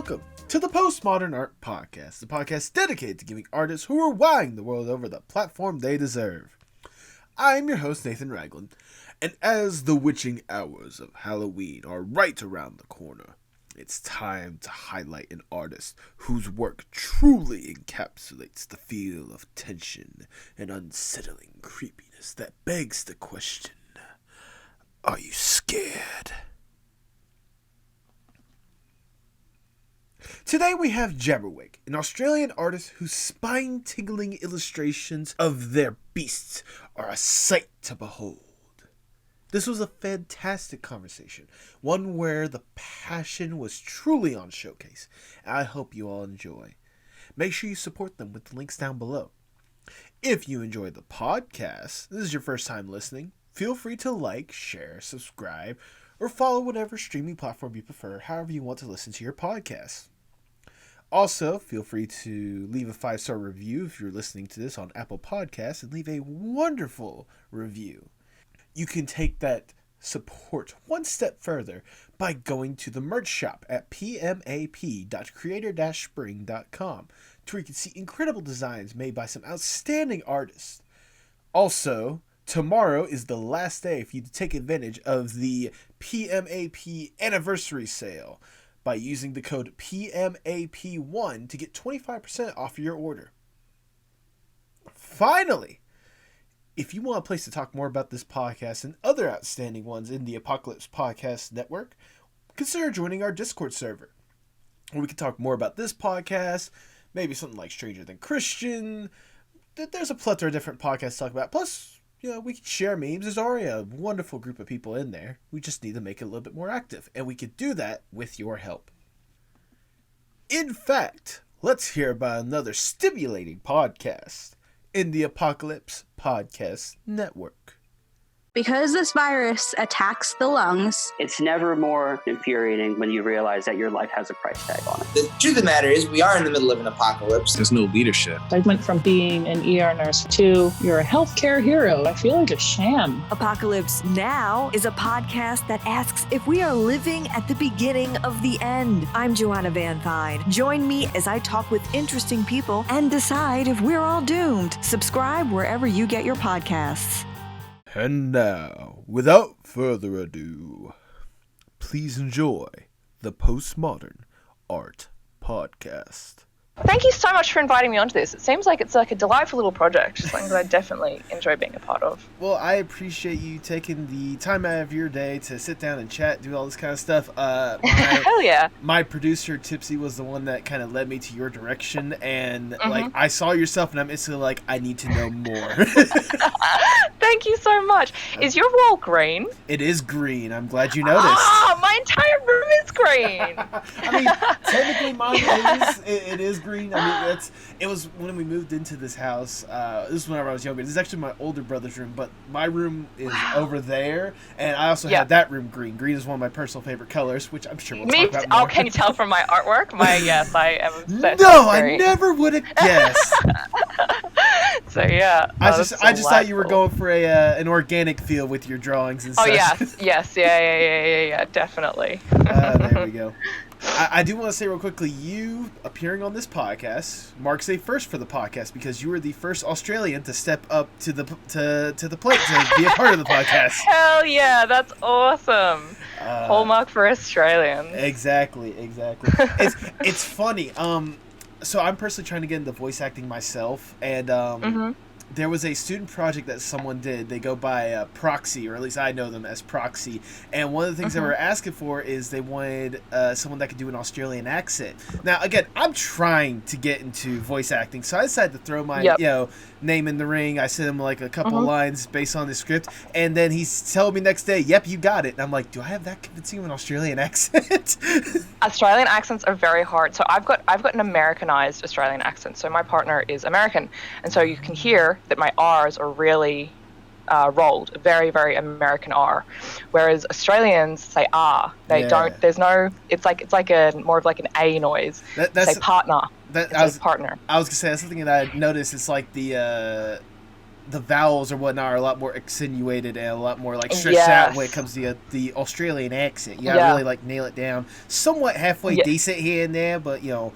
Welcome to the Postmodern Art Podcast, the podcast dedicated to giving artists who are wowing the world over the platform they deserve. I'm your host, Nathan Ragland, and as the witching hours of Halloween are right around the corner, it's time to highlight an artist whose work truly encapsulates the feel of tension and unsettling creepiness that begs the question, are you scared? Today we have Jabberwick, an Australian artist whose spine-tingling illustrations of their beasts are a sight to behold. This was a fantastic conversation, one where the passion was truly on showcase, and I hope you all enjoy. Make sure you support them with the links down below. If you enjoyed the podcast, this is your first time listening, feel free to like, share, subscribe, or follow whatever streaming platform you prefer, however you want to listen to your podcast. Also, feel free to leave a 5-star review if you're listening to this on Apple Podcasts, and leave a wonderful review. You can take that support one step further by going to the merch shop at pmap.creator-spring.com, where you can see incredible designs made by some outstanding artists. Also, tomorrow is the last day for you to take advantage of the PMAP anniversary sale by using the code PMAP1 to get 25% off your order. Finally, if you want a place to talk more about this podcast and other outstanding ones in the Apocalypse Podcast Network, consider joining our Discord server, where we can talk more about this podcast, maybe something like Stranger Than Christian. There's a plethora of different podcasts to talk about. Plus, we can share memes. There's already a wonderful group of people in there. We just need to make it a little bit more active, and we could do that with your help. In fact, let's hear about another stimulating podcast in the Apocalypse Podcast Network. Because this virus attacks the lungs, it's never more infuriating when you realize that your life has a price tag on it. The truth of the matter is we are in the middle of an apocalypse. There's no leadership. I went from being an ER nurse to you're a healthcare hero. I feel like a sham. Apocalypse Now is a podcast that asks if we are living at the beginning of the end. I'm Joanna Van Thine. Join me as I talk with interesting people and decide if we're all doomed. Subscribe wherever you get your podcasts. And now, without further ado, please enjoy the Postmodern Art Podcast. Thank you so much for inviting me onto this. It seems like it's like a delightful little project, something that I definitely enjoy being a part of. Well, I appreciate you taking the time out of your day to sit down and chat, do all this kind of stuff. Hell yeah. My producer, Tipsy, was the one that kind of led me to your direction, and I saw your stuff, and I'm instantly like, I need to know more. Thank you so much. Is your wall green? It is green. I'm glad you noticed. My entire room is green. I mean, technically mine is. It is green. I mean, it was when we moved into this house. This was whenever I was younger. This is actually my older brother's room, but my room is over there, and I also had that room green. Green is one of my personal favorite colors, which I'm sure we'll talk about more. Oh, can you tell from my artwork? Yes, I am obsessed. No, I never would have guessed. So yeah, I just thought you were going for an organic feel with your drawings and stuff. Oh yes, yeah, definitely. There we go. I do want to say real quickly, you appearing on this podcast marks a first for the podcast because you were the first Australian to step up to the plate to be a part of the podcast. Hell yeah, that's awesome. Hallmark for Australians. Exactly. It's funny. So I'm personally trying to get into voice acting myself, and there was a student project that someone did. They go by Proxy, or at least I know them as Proxy. And one of the things they were asking for is they wanted someone that could do an Australian accent. Now, again, I'm trying to get into voice acting, so I decided to throw my name in the ring. I sent him like a couple of lines based on the script, and then he's telling me next day, "Yep, you got it." And I'm like, "Do I have that convincing of an Australian accent?" Australian accents are very hard. So I've got an Americanized Australian accent. So my partner is American, and so you can hear that my R's are really rolled, very, very American R, whereas Australians say R. They don't. There's no. It's like a more of like an A noise. That's say partner. Partner. I was gonna say that's something that I noticed. It's like the the vowels or whatnot are a lot more accentuated and a lot more like stretched out when it comes to the Australian accent. You gotta really like nail it down. Somewhat halfway decent here and there, but you know.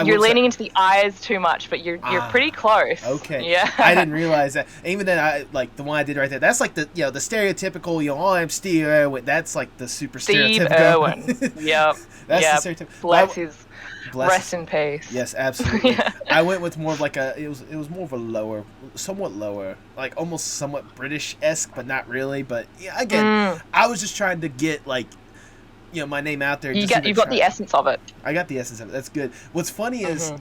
You're leaning into the eyes too much, but you're pretty close. Okay. Yeah. I didn't realize that. And even then, I like the one I did right there. That's like the the stereotypical. Oh, I'm Steve Irwin. That's like the super Steve stereotypical. Irwin. Yep. That's the stereotypical. Bless his. Rest in peace. Yes, absolutely. I went with more of like it was more of a somewhat lower, like almost somewhat British-esque, but not really. But yeah, again, I was just trying to get like, my name out there. You got the essence of it. I got the essence of it. That's good. What's funny is,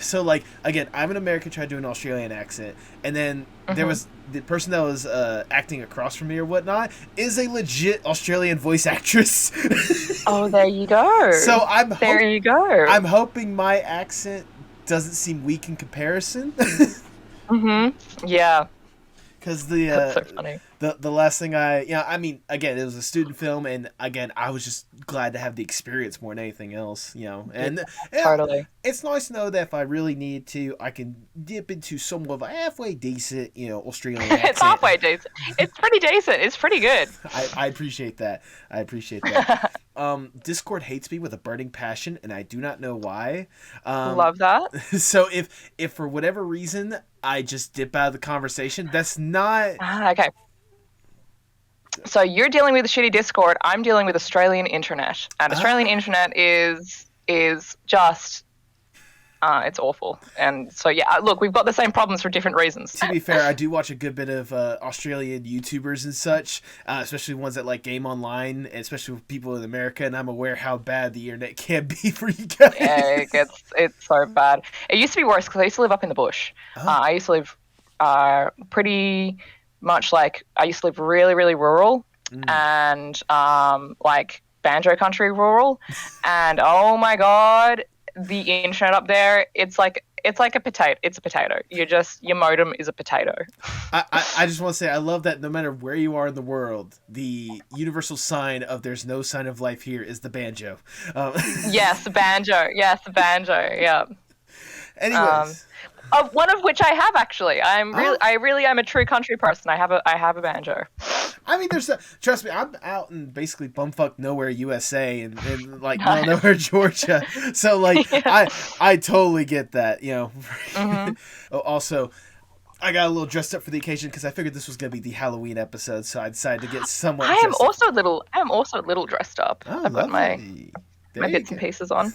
so like again, I'm an American trying to do an Australian accent, and then there was the person that was acting across from me or whatnot is a legit Australian voice actress. Oh, there you go. So there you go. I'm hoping my accent doesn't seem weak in comparison. Yeah. Because that's so funny. The last thing I mean, again, it was a student film, and again, I was just glad to have the experience more than anything else, and totally. It's nice to know that if I really need to, I can dip into somewhat of a halfway decent, Australian accent. It's halfway decent. It's pretty decent. It's pretty good. I appreciate that. Discord hates me with a burning passion, and I do not know why. Love that. So if for whatever reason I just dip out of the conversation, that's not okay. So you're dealing with a shitty Discord. I'm dealing with Australian internet, and Australian internet is just it's awful. And so look, we've got the same problems for different reasons. To be fair, I do watch a good bit of Australian YouTubers and such, especially ones that like game online, especially with people in America, and I'm aware how bad the internet can be for you guys. Yeah, it's so bad. It used to be worse because I used to live up in the bush. I used to live pretty much like I used to live really, really rural and like banjo country rural, and oh my god, the internet up there, it's like a potato. It's a potato. Your modem is a potato. I just want to say I love that no matter where you are in the world, the universal sign of there's no sign of life here is the banjo. Yes, the banjo. Yes, the banjo. Yeah. Anyways. One of which I have actually. I really am a true country person. I have a banjo. I mean, trust me, I'm out in basically bumfuck nowhere USA and like nowhere Georgia. So like I totally get that, Also, I got a little dressed up for the occasion because I figured this was going to be the Halloween episode, so I decided to get somewhat. I am also a little dressed up. Oh, I've got my bits and pieces on.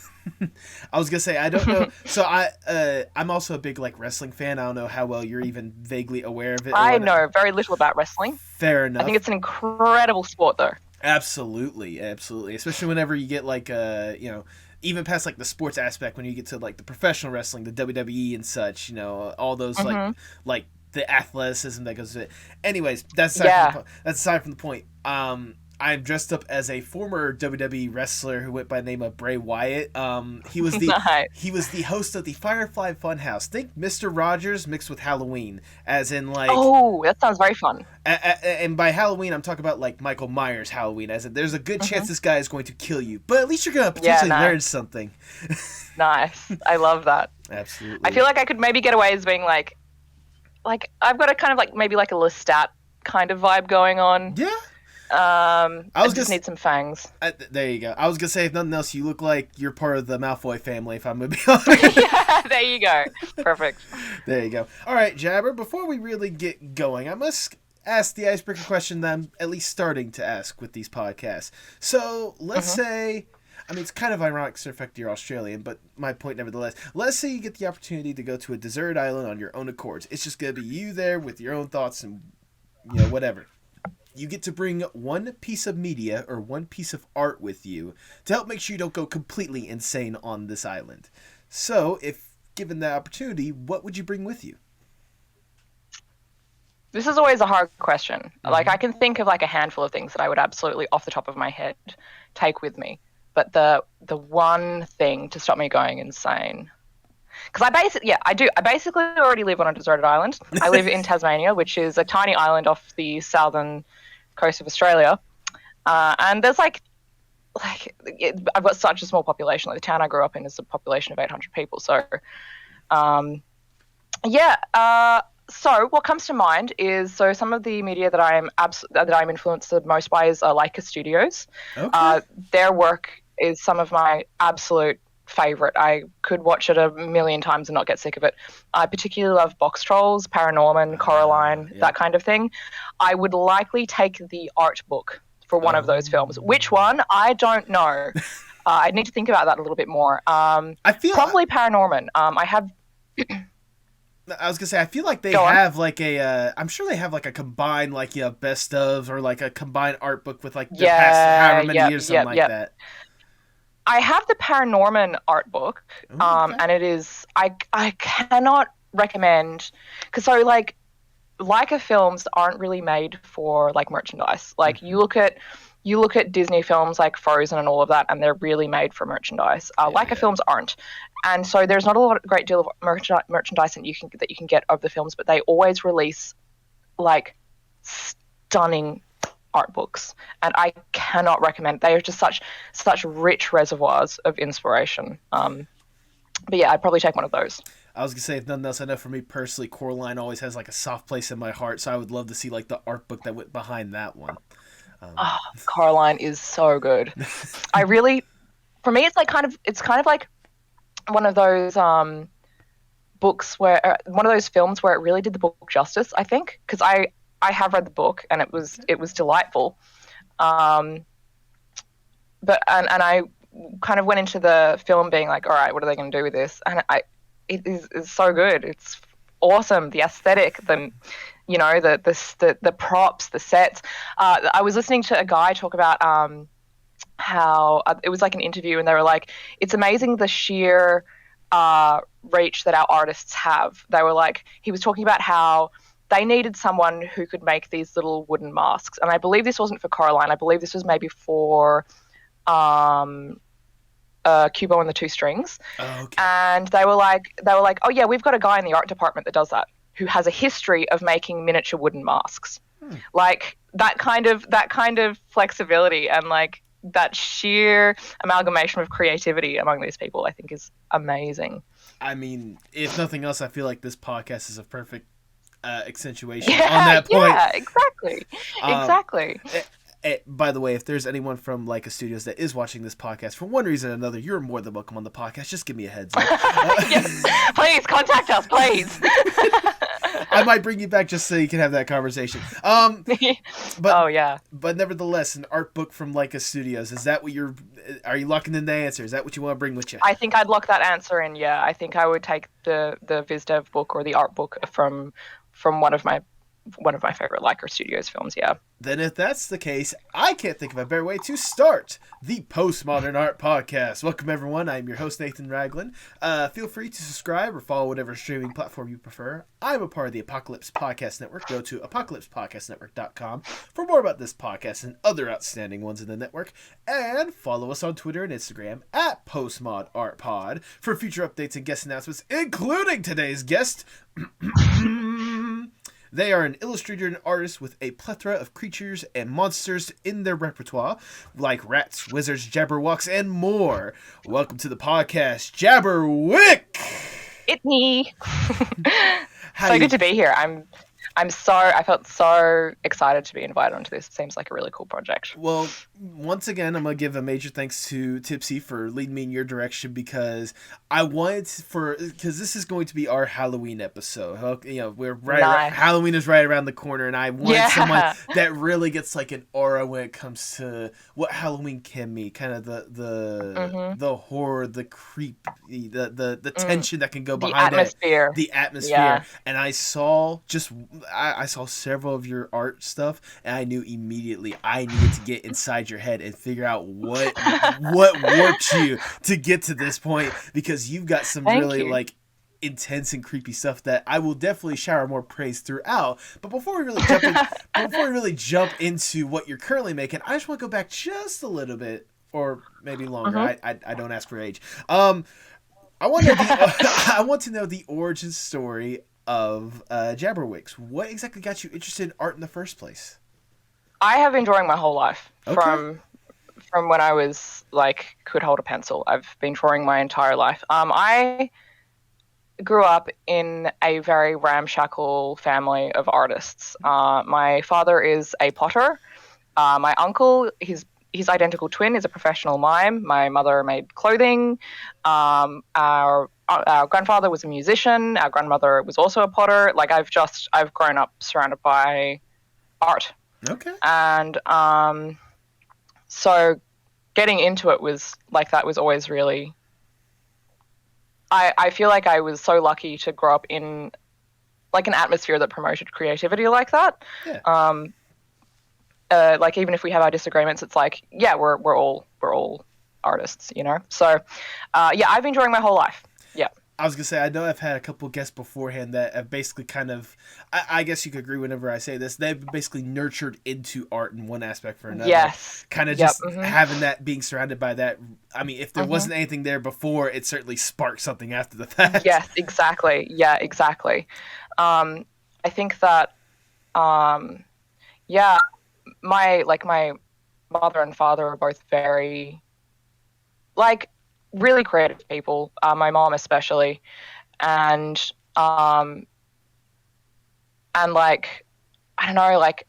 I was gonna say I don't know. So I'm also a big like wrestling fan. I don't know how well you're even vaguely aware of it. I know very little about wrestling. Fair enough. I think it's an incredible sport, though. Absolutely, especially whenever you get like even past like the sports aspect, when you get to like the professional wrestling, the WWE and such, all those like the athleticism that goes with it. Anyways, that's aside from the point. I'm dressed up as a former WWE wrestler who went by the name of Bray Wyatt. He was the host of the Firefly Funhouse. Think Mr. Rogers mixed with Halloween, as in like. Oh, that sounds very fun. And by Halloween, I'm talking about like Michael Myers Halloween, as in there's a good chance this guy is going to kill you, but at least you're gonna potentially learn something. Nice, I love that. Absolutely. I feel like I could maybe get away as being like I've got a kind of like maybe like a Lestat kind of vibe going on. Yeah. I just need some fangs. There you go. I was gonna say, if nothing else, you look like you're part of the Malfoy family, if I'm gonna be honest. Yeah, there you go. Perfect. There you go. All right, Jabber, before we really get going, I must ask the icebreaker question that I'm at least starting to ask with these podcasts. So let's say, I mean, it's kind of ironic to affect you're Australian, but my point nevertheless. Let's say you get the opportunity to go to a deserted island on your own accords. It's just going to be you there with your own thoughts and, whatever. You get to bring one piece of media or one piece of art with you to help make sure you don't go completely insane on this island. So, if given the opportunity, what would you bring with you? This is always a hard question. Like, I can think of like a handful of things that I would absolutely, off the top of my head, take with me. But the one thing to stop me going insane, because I basically already live on a deserted island. I live in Tasmania, which is a tiny island off the southern coast of Australia, and there's I've got such a small population. Like the town I grew up in is a population of 800 people, so Yeah. So what comes to mind is some of the media that I'm influenced the most by is Laika Studios. Okay. Their work is some of my absolute favorite. I could watch it a million times and not get sick of it. I particularly love Box Trolls, Paranorman, Coraline, Yeah. that kind of thing. I would likely take the art book for one of those films. Which one? I don't know. I need to think about that a little bit more. I feel Probably Paranorman. I was gonna say, I feel like they Go on. have like I'm sure they have like a combined like best of, or like a combined art book with like the past however many years, something like that. I have the Paranorman art book, Okay. and it is I cannot recommend, because like Leica films aren't really made for like merchandise. Like you look at Disney films like Frozen and all of that, and they're really made for merchandise. Leica films aren't, and so there's not a great deal of merchandise that you can get of the films, but they always release like stunning art books, and I cannot recommend. They are just such rich reservoirs of inspiration. But yeah, I'd probably take one of those. I was gonna say, if nothing else, I know for me personally, Coraline always has like a soft place in my heart, so I would love to see like the art book that went behind that one. Coraline is so good. For me, it's kind of like one of those books where one of those films where it really did the book justice, I think, because I have read the book and it was delightful. But I kind of went into the film being like, all right, what are they going to do with this? And it is so good. It's awesome. The aesthetic, the props, the sets. I was listening to a guy talk about how it was like an interview, and they were like, it's amazing the sheer reach that our artists have. They were like, he was talking about how they needed someone who could make these little wooden masks, and I believe this wasn't for Coraline. I believe this was maybe for Kubo and the Two Strings. Oh, okay. And they were like, oh yeah, we've got a guy in the art department that does that, who has a history of making miniature wooden masks. Like that kind of flexibility and like that sheer amalgamation of creativity among these people, I think, is amazing. I mean, if nothing else, I feel like this podcast is a perfect accentuation on that point. Yeah, exactly. By the way, if there's anyone from Laika Studios that is watching this podcast for one reason or another, you're more than welcome on the podcast. Just give me a heads up. Yes. Please contact us, please. I might bring you back just so you can have that conversation. But oh yeah. But nevertheless, an art book from Laika Studios. Is that what are you locking in the answer? Is that what you want to bring with you? I think I'd lock that answer in. Yeah, I think I would take the VizDev book or the art book from one of my favorite Laika Studios films. Yeah. Then if that's the case, I can't think of a better way to start the Postmodern Art Podcast. Welcome everyone. I'm your host, Nathan Ragland. Feel free to subscribe or follow whatever streaming platform you prefer. I'm a part of the Apocalypse Podcast Network. Go to apocalypsepodcastnetwork.com for more about this podcast and other outstanding ones in the network. And follow us on Twitter and Instagram at PostmodArtPod for future updates and guest announcements, including today's guest. They are an illustrator and artist with a plethora of creatures and monsters in their repertoire, like rats, wizards, jabberwocks, and more. Welcome to the podcast, Jabberwick! It's me. So good to be here. I felt so excited to be invited onto this. It seems like a really cool project. Well, once again, I'm going to give a major thanks to Tipsy for leading me in your direction, because because this is going to be our Halloween episode. You know, Halloween is right around the corner, and I wanted someone that really gets like an aura when it comes to what Halloween can be, kind of the horror, the creep, the tension that can go behind the atmosphere. Yeah. And I saw several of your art stuff, and I knew immediately I needed to get inside your head and figure out what warped you to get to this point, because you've got some like intense and creepy stuff that I will definitely shower more praise throughout. But before we really jump into what you're currently making, I just want to go back just a little bit, or maybe longer. I don't ask for age. I want to know the origin story of Jabberwicks. What exactly got you interested in art in the first place? I have been drawing my whole life. From when I was like could hold a pencil. I've been drawing my entire life. grew up in a very ramshackle family of artists. My father is a potter. My uncle, his identical twin, is a professional mime. My mother made clothing. Our grandfather was a musician. Our grandmother was also a potter. Like I've grown up surrounded by art. Okay. And so getting into it was like that was always really. I feel like I was so lucky to grow up in like an atmosphere that promoted creativity like that. Yeah. Like even if we have our disagreements, it's like, yeah, we're all artists, you know? So yeah, I've been drawing my whole life. Yeah. I was gonna say, I know I've had a couple guests beforehand that have basically kind of, I guess you could agree whenever I say this, they've basically nurtured into art in one aspect or another. Yes. Kind of just having that, being surrounded by that. I mean, if there wasn't anything there before, it certainly sparked something after the fact. Yes, exactly. Yeah, exactly. I think that, yeah, my mother and father are both very, like, really creative people. My mom especially, and like, I don't know, like,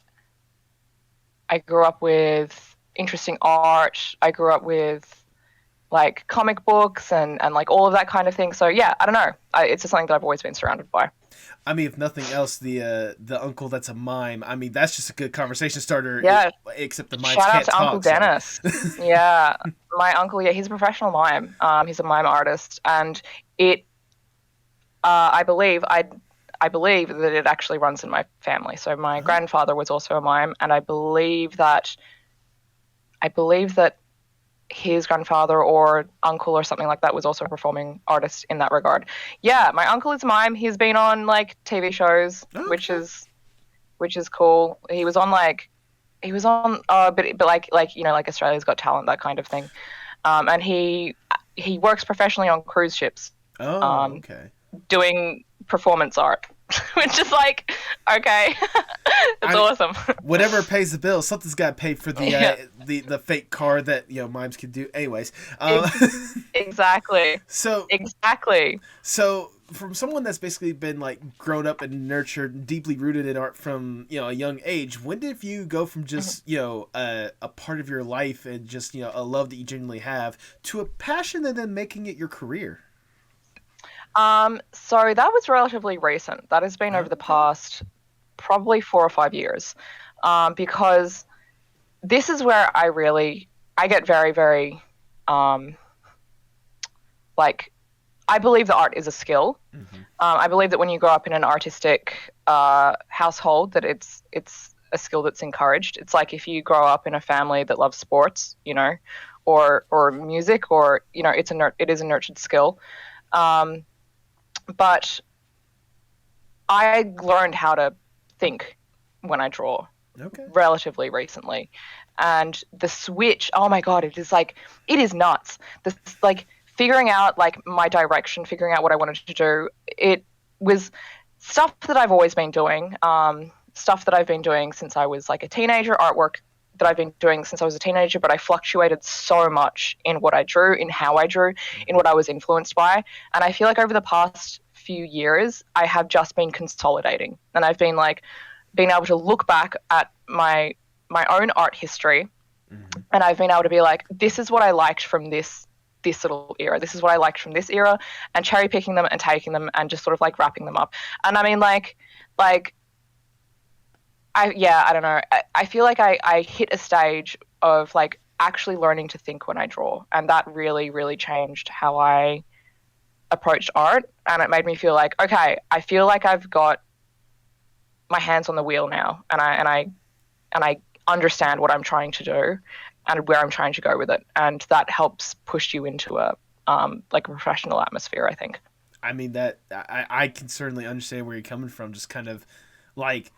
I grew up with interesting art. I grew up with like comic books and like all of that kind of thing. So yeah, I don't know. It's just something that I've always been surrounded by. I mean, if nothing else, the uncle that's a mime. I mean, that's just a good conversation starter. Yeah. Except the mimes Shout out can't to talk. Uncle Dennis. Yeah, my uncle. Yeah, he's a professional mime. He's a mime artist, and it. I believe that it actually runs in my family. So my grandfather was also a mime, and I believe that his grandfather or uncle or something like that was also a performing artist in that regard. Yeah, my uncle is a mime. He's been on like TV shows, which is cool. He was on but like you know, like Australia's Got Talent, that kind of thing. And he works professionally on cruise ships. Okay. Doing performance art. Which is like, okay, it's awesome. Whatever pays the bill, something's got to pay for the fake car that mimes can do. Anyways, exactly. So exactly. So from someone that's basically been like grown up and nurtured, deeply rooted in art from a young age, when did you go from just a part of your life and just a love that you genuinely have to a passion and then making it your career? So that was relatively recent. That has been over the past probably 4 or 5 years, because this is where I get very, very, like, I believe that art is a skill. I believe that when you grow up in an artistic household, that it's a skill that's encouraged. It's like if you grow up in a family that loves sports, or music, or it is a nurtured skill. But I learned how to think when I draw relatively recently. And the switch, oh my God, it is nuts. This, like, figuring out like my direction, figuring out what I wanted to do, it was stuff that I've always been doing, stuff that I've been doing since I was like a teenager, artwork that I've been doing since I was a teenager, but I fluctuated so much in what I drew, in how I drew, in what I was influenced by. And I feel like over the past few years, I have just been consolidating. And I've been being able to look back at my own art history, and I've been able to be like, this is what I liked from this little era. This is what I liked from this era, and cherry picking them and taking them and just sort of like wrapping them up. And I mean, I don't know. I feel like I hit a stage of like actually learning to think when I draw, and that really, really changed how I approached art. And it made me feel like, okay, I feel like I've got my hands on the wheel now, and I understand what I'm trying to do and where I'm trying to go with it, and that helps push you into a professional atmosphere, I think. I mean, that I can certainly understand where you're coming from. Just kind of like,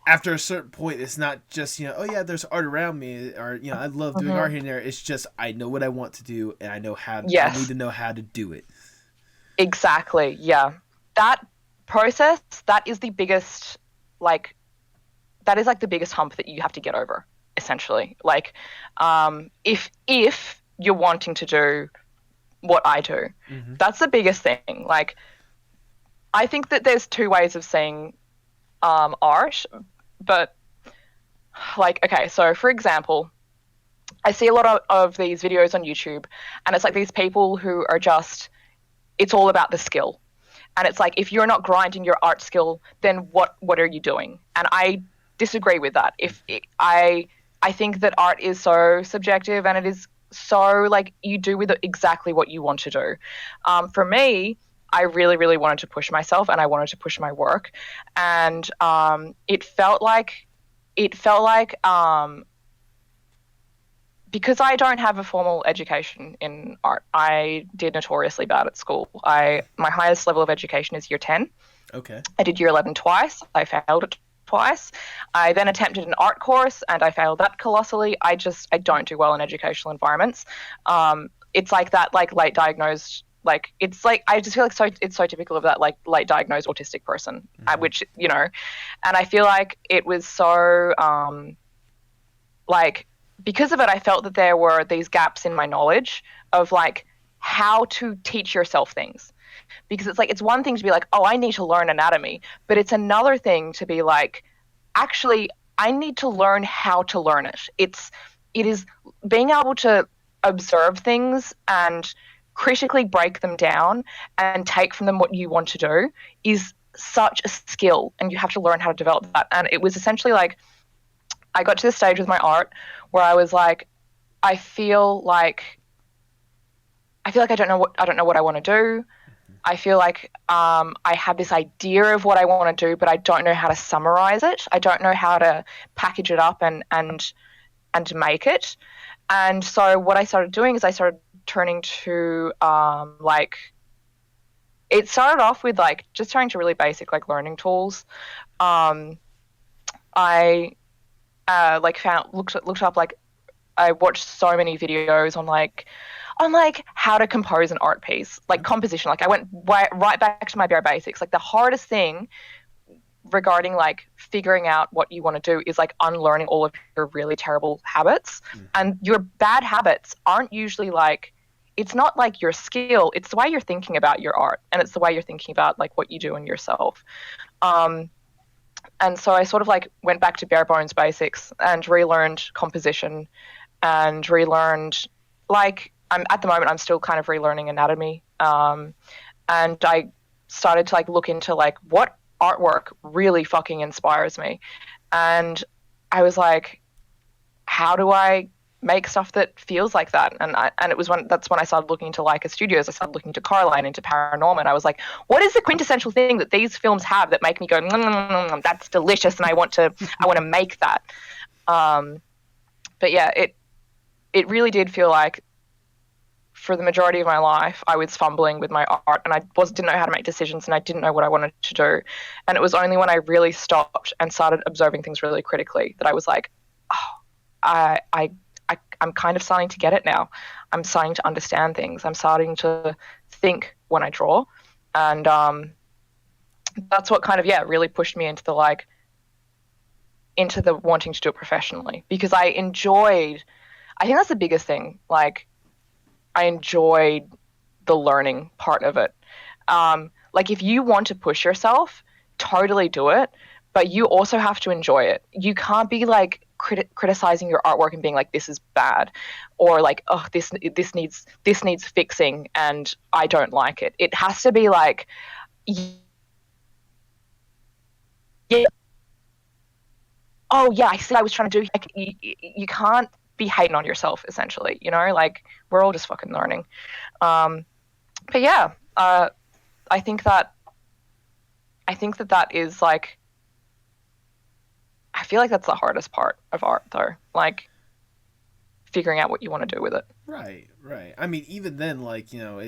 after a certain point, it's not just, oh yeah, there's art around me, or, I love doing art here and there. It's just, I know what I want to do, and I know how, I need to know how to do it. Exactly. Yeah. That process, that is the biggest, the biggest hump that you have to get over, essentially. Like, if you're wanting to do what I do, that's the biggest thing. Like, I think that there's two ways of seeing art, but like, okay, so for example, I see a lot of these videos on YouTube, and it's like these people who are just, it's all about the skill. And it's like, if you're not grinding your art skill, then what are you doing? And I disagree with that. I think that art is so subjective, and it is so like, you do with it exactly what you want to do. For me, I really, really wanted to push myself, and I wanted to push my work. And it felt like because I don't have a formal education in art, I did notoriously bad at school. My highest level of education is year 10. Okay. I did year 11 twice. I failed it twice. I then attempted an art course, and I failed that colossally. I don't do well in educational environments. It's like that, like, late diagnosed, like, it's like, I just feel like it's so typical of that, like, late diagnosed autistic person, which, you know, and I feel like it was so, like, because of it, I felt that there were these gaps in my knowledge of, like, how to teach yourself things. Because it's like, it's one thing to be like, oh, I need to learn anatomy, but it's another thing to be like, actually, I need to learn how to learn it. It is being able to observe things and critically break them down and take from them what you want to do is such a skill, and you have to learn how to develop that. And it was essentially like, I got to the stage with my art where I was like, I feel like I don't know what I want to do. I feel like I have this idea of what I want to do, but I don't know how to summarize it. I don't know how to package it up and make it. And so what I started doing is I started turning to like, it started off with like just turning to really basic like learning tools. I like looked up, like, I watched so many videos on how to compose an art piece, like composition. Like, I went right back to my bare basics. Like, the hardest thing regarding like figuring out what you want to do is like unlearning all of your really terrible habits. And your bad habits aren't usually like, it's not like your skill, it's the way you're thinking about your art, and it's the way you're thinking about like what you do in yourself. And so I sort of like went back to bare bones basics and relearned composition and relearned, like, at the moment I'm still kind of relearning anatomy. And I started to like look into like what artwork really fucking inspires me. And I was like, how do I make stuff that feels like that? And that's when I started looking into Laika Studios. I started looking to Caroline, into Paranorman. I was like, what is the quintessential thing that these films have that make me go, that's delicious, and I want to make that. But yeah, it really did feel like, for the majority of my life, I was fumbling with my art, and I didn't know how to make decisions, and I didn't know what I wanted to do. And it was only when I really stopped and started observing things really critically that I was like, oh, I'm kind of starting to get it now. I'm starting to understand things. I'm starting to think when I draw. And that's what kind of, really pushed me into the wanting to do it professionally, because I think that's the biggest thing. Like, I enjoyed the learning part of it. Like, if you want to push yourself, totally do it, but you also have to enjoy it. You can't be like criticizing your artwork and being like, this is bad, or like, oh, this needs fixing and I don't like it. It has to be like, yeah, oh yeah, I see what I was trying to do. Like, you can't be hating on yourself, essentially, you know, like, we're all just fucking learning. But yeah, I think that is like, I feel like that's the hardest part of art, though, like figuring out what you want to do with it. Right. I mean, even then, like, you know,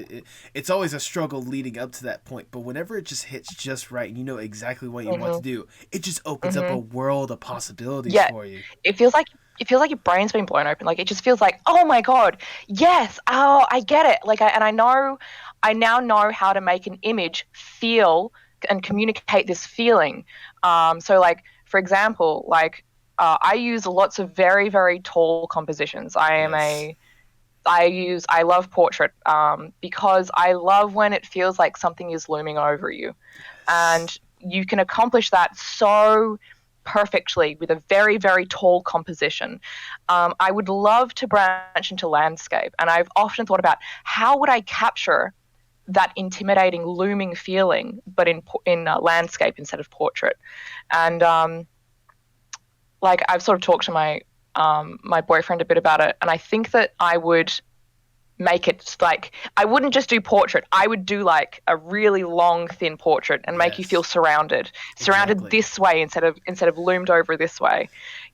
it's always a struggle leading up to that point, but whenever it just hits just right and you know exactly what you want to do, it just opens up a world of possibilities for you. It feels like your brain's been blown open. Like, it just feels like, oh my god, yes, oh, I get it. Like, I now know how to make an image feel and communicate this feeling. So like, for example, like, I use lots of very, very tall compositions. I am I love portrait because I love when it feels like something is looming over you, and you can accomplish that so perfectly with a very, very tall composition. I would love to branch into landscape, and I've often thought about how would I capture that intimidating, looming feeling, but in landscape instead of portrait. And like I've sort of talked to my my boyfriend a bit about it, and I think that I would make it like I wouldn't just do portrait. I would do like a really long, thin portrait and make you feel surrounded this way instead of loomed over this way.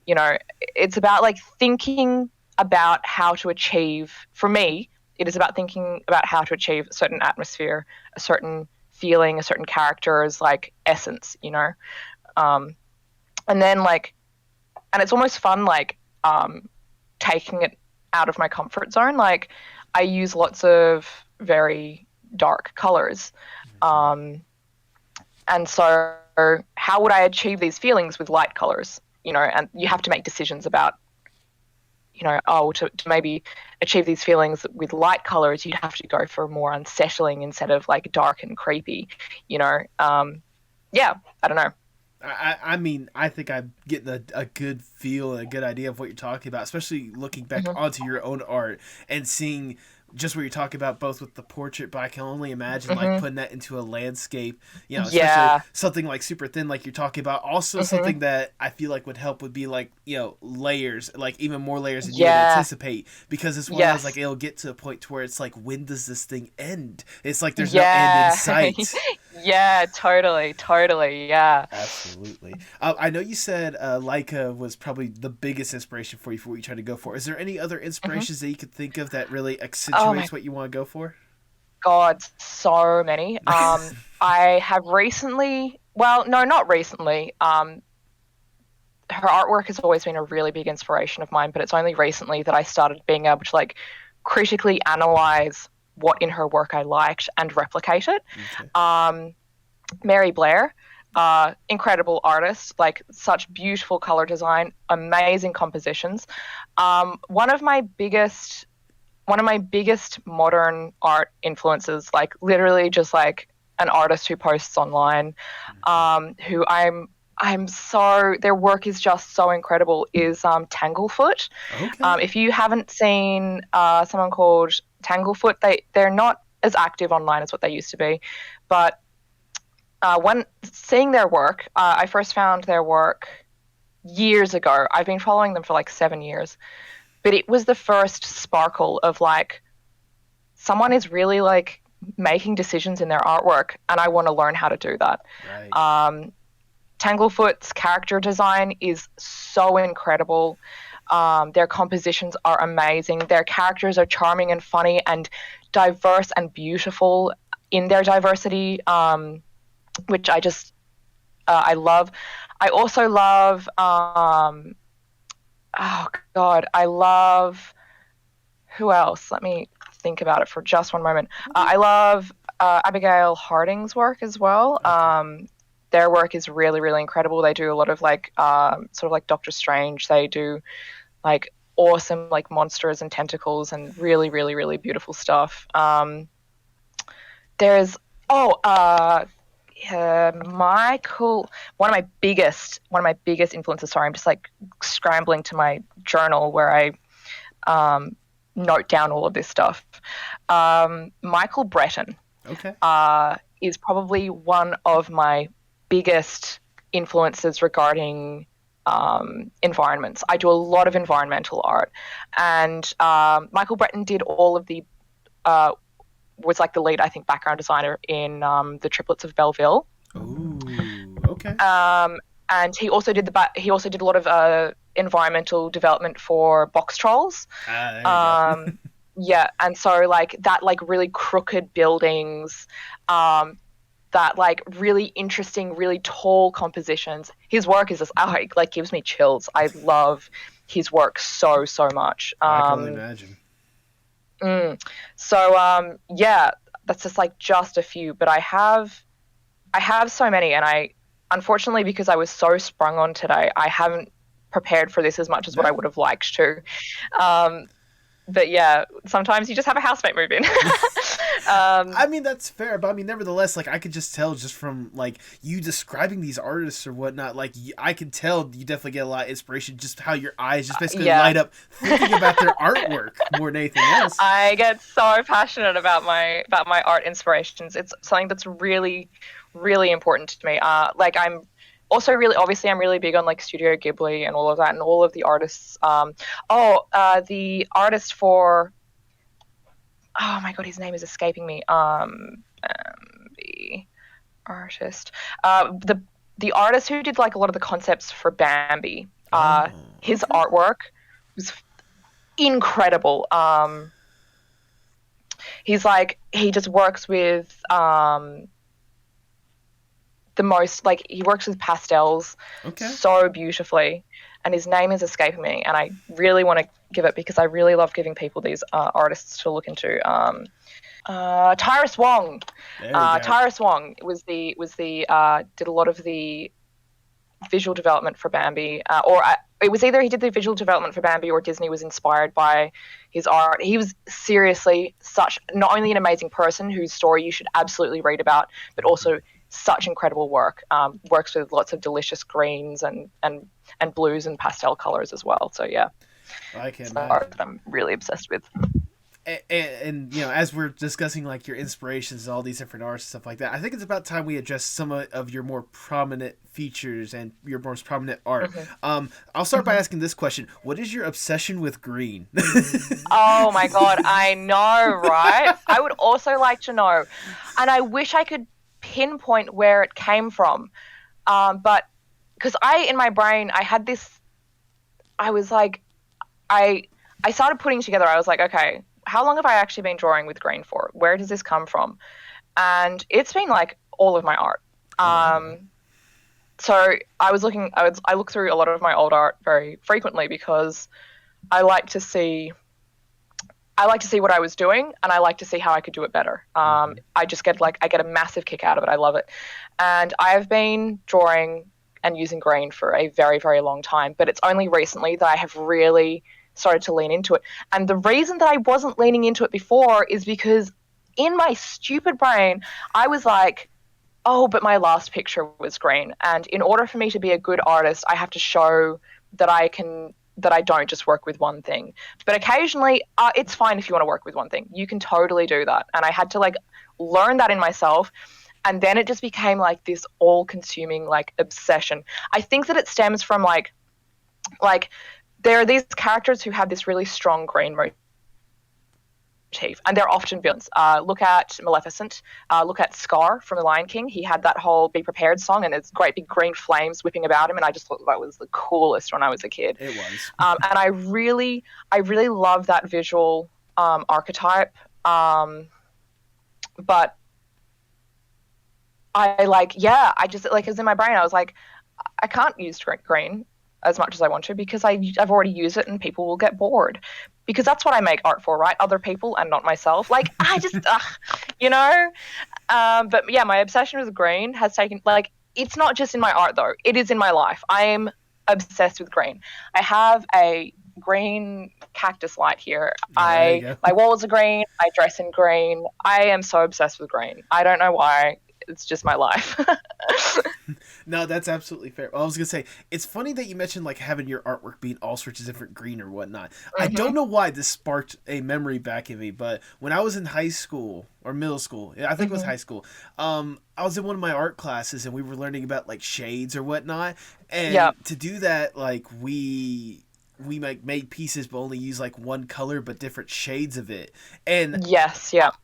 You know, it's about like thinking about how to achieve. For me, it is about thinking about how to achieve a certain atmosphere, a certain feeling, a certain character's like essence. You know, and then like, and it's almost fun like taking it out of my comfort zone. Like I use lots of very dark colors. And so how would I achieve these feelings with light colors? You know, and you have to make decisions about, you know, to maybe achieve these feelings with light colors, you'd have to go for more unsettling instead of like dark and creepy, you know? Yeah, I don't know. I mean, I think I'm getting a good feel, a good idea of what you're talking about, especially looking back onto your own art and seeing just what you're talking about, both with the portrait, but I can only imagine like putting that into a landscape, you know, especially something like super thin, like you're talking about. Also, something that I feel like would help would be like, you know, layers, like even more layers than you would anticipate, because it's one of those like it'll get to a point to where it's like, when does this thing end? It's like there's no end in sight. Yeah, totally, yeah. Absolutely. I know you said Laika was probably the biggest inspiration for you for what you try to go for. Is there any other inspirations that you could think of that really accentuates what you want to go for? God, so many. I have recently, well, no, not recently. Her artwork has always been a really big inspiration of mine, but it's only recently that I started being able to like critically analyze what in her work I liked and replicate it. Okay. Mary Blair, incredible artist, like such beautiful color design, amazing compositions. One of my biggest modern art influences, like literally just like an artist who posts online, who I'm so, their work is just so incredible, is Tanglefoot. Okay. If you haven't seen someone called Tanglefoot, they're not as active online as what they used to be, but when seeing their work, I first found their work years ago. I've been following them for like 7 years, but it was the first sparkle of like, someone is really like making decisions in their artwork, and I want to learn how to do that. Right. Tanglefoot's character design is so incredible. Their compositions are amazing. Their characters are charming and funny and diverse and beautiful in their diversity, which I just I love. I also love I love, who else? Let me think about it for just one moment. I love Abigail Harding's work as well. Their work is really, really incredible. They do a lot of like sort of like Doctor Strange. They do like awesome like monsters and tentacles and really, really, really beautiful stuff. There's Michael, one of my biggest influences. Sorry, I'm just like scrambling to my journal where I note down all of this stuff. Michael Breton, is probably one of my biggest influences regarding environments. I do a lot of environmental art, and Michael Breton did all of the was like the lead, I think, background designer in the Triplets of Belleville. Ooh, okay. And he also did a lot of environmental development for box trolls. There you go. Yeah, and so like that, like really crooked buildings, that like really interesting, really tall compositions. His work is just like gives me chills. I love his work so much. I can only imagine. So yeah, that's just like just a few, but I have so many, and I unfortunately, because I was so sprung on today, I haven't prepared for this as much as what I would have liked to. but yeah, sometimes you just have a housemate move in. I mean, that's fair, but I mean, nevertheless, like, I could just tell just from, like, you describing these artists or whatnot, like, I could tell you definitely get a lot of inspiration, just how your eyes just basically light up thinking about their artwork more than anything else. I get so passionate about my art inspirations. It's something that's really, really important to me. Like, I'm also I'm really big on, like, Studio Ghibli and all of that, and all of the artists. The artist for, oh my god, his name is escaping me. The artist, the artist who did, like, a lot of the concepts for Bambi. His artwork was incredible. He just works with he works with pastels so beautifully, and his name is escaping me, and I really want to give it because I really love giving people these artists to look into. Tyrus Wong. Tyrus Wong did a lot of the visual development for Bambi, it was either he did the visual development for Bambi or Disney was inspired by his art. He was seriously not only an amazing person whose story you should absolutely read about, but also such incredible work. Works with lots of delicious greens and blues and pastel colors as well. So yeah, I can. It's art that I'm really obsessed with. And you know, as we're discussing, like, your inspirations and all these different arts and stuff like that, I think it's about time we address some of your more prominent features and your most prominent art. I'll start by asking this question: what is your obsession with green? Oh my god, I know, right? I would also like to know, and I wish I could pinpoint where it came from, but because in my brain I had this, I was like, I started putting together, I was like, okay, how long have I actually been drawing with green for? Where does this come from? And it's been, like, all of my art. So I look through a lot of my old art very frequently because I like to see what I was doing, and I like to see how I could do it better. I get a massive kick out of it. I love it. And I've been drawing and using green for a very, very long time, but it's only recently that I have really started to lean into it. And the reason that I wasn't leaning into it before is because in my stupid brain, I was like, oh, but my last picture was green. And in order for me to be a good artist, I have to show that I don't just work with one thing. But occasionally, it's fine if you want to work with one thing. You can totally do that. And I had to, like, learn that in myself. And then it just became, like, this all-consuming, like, obsession. I think that it stems from, like there are these characters who have this really strong green motif, and they're often villains. Look at Maleficent. Look at Scar from The Lion King. He had that whole "Be Prepared" song, and it's great big green flames whipping about him, and I just thought that was the coolest when I was a kid. It was. And I really love that visual archetype. But I just, like, it was in my brain. I was like, I can't use green as much as I want to because I've already used it and people will get bored, because that's what I make art for, right? Other people and not myself. Like, I just, you know. But yeah, my obsession with green has taken, like, it's not just in my art though. It is in my life. I am obsessed with green. I have a green cactus light here. My walls are green. I dress in green. I am so obsessed with green. I don't know why. It's just my life. No, that's absolutely fair. I was gonna say, it's funny that you mentioned, like, having your artwork being all sorts of different green or whatnot. I don't know why this sparked a memory back in me, but when I was in high school or middle school, I think it was high school, I was in one of my art classes and we were learning about, like, shades or whatnot. And to do that, like, we made pieces but only use, like, one color but different shades of it. And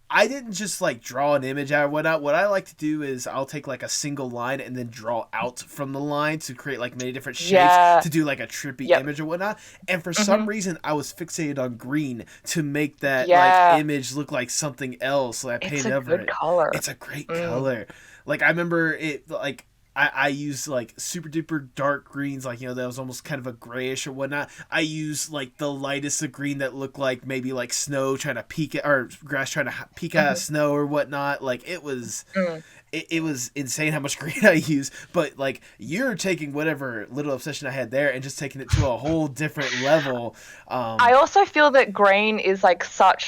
I didn't just, like, draw an image out or whatnot. What I like to do is I'll take, like, a single line and then draw out from the line to create, like, many different shades to do, like, a trippy image or whatnot. And for some reason I was fixated on green to make that like image look like something else. So I painted over it. Color. It's a great color. Like, I remember it, like, I use, like, super duper dark greens, like, you know, that was almost kind of a grayish or whatnot. I use, like, the lightest of green that looked like maybe, like, snow trying to peek at, or grass trying to peek out of snow or whatnot. Like, it was it was insane how much green I use, but like you're taking whatever little obsession I had there and just taking it to a whole different level. I also feel that green is like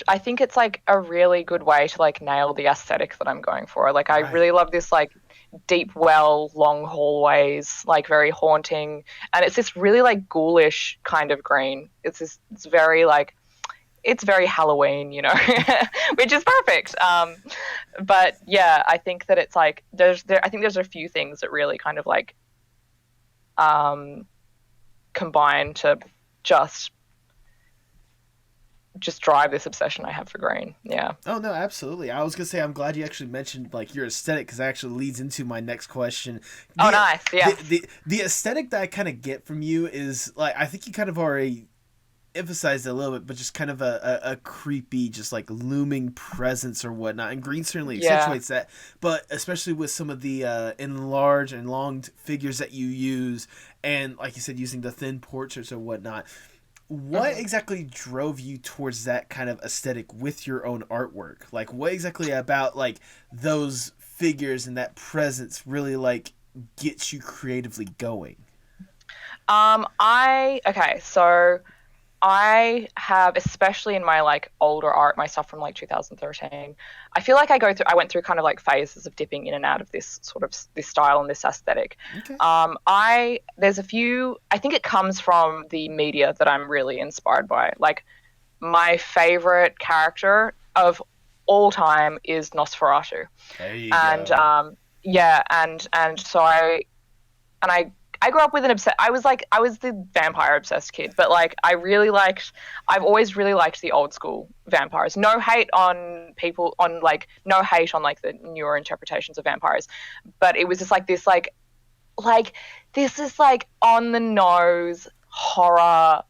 I think it's like a really good way to like nail the aesthetic that I'm going for. Like I really love this like deep well, long hallways, like very haunting, and it's this really like ghoulish kind of green. It's very like, it's very Halloween, you know, which is perfect. But yeah, I think that it's like I think there's a few things that really kind of like combine to just drive this obsession I have for green. Yeah. Oh no, absolutely. I was gonna say I'm glad you actually mentioned like your aesthetic, because that actually leads into my next question. Nice. Yeah. The aesthetic that I kind of get from you is like, I think you kind of already emphasized it a little bit, but just kind of a creepy, just like looming presence or whatnot. And green certainly accentuates that, but especially with some of the enlarged and longed figures that you use, and like you said, using the thin portraits or whatnot. What exactly drove you towards that kind of aesthetic with your own artwork? Like, what exactly about like those figures and that presence really like gets you creatively going? So I have, especially in my like older art, my stuff from like 2013, I feel like I went through kind of like phases of dipping in and out of this sort of this style and this aesthetic. Okay. There's a few, I think it comes from the media that I'm really inspired by. Like my favorite character of all time is Nosferatu. There you and go. And so I grew up with I was the vampire obsessed kid, but like I've always really liked the old school vampires. No hate on the newer interpretations of vampires, but it was just like this this is like on the nose horror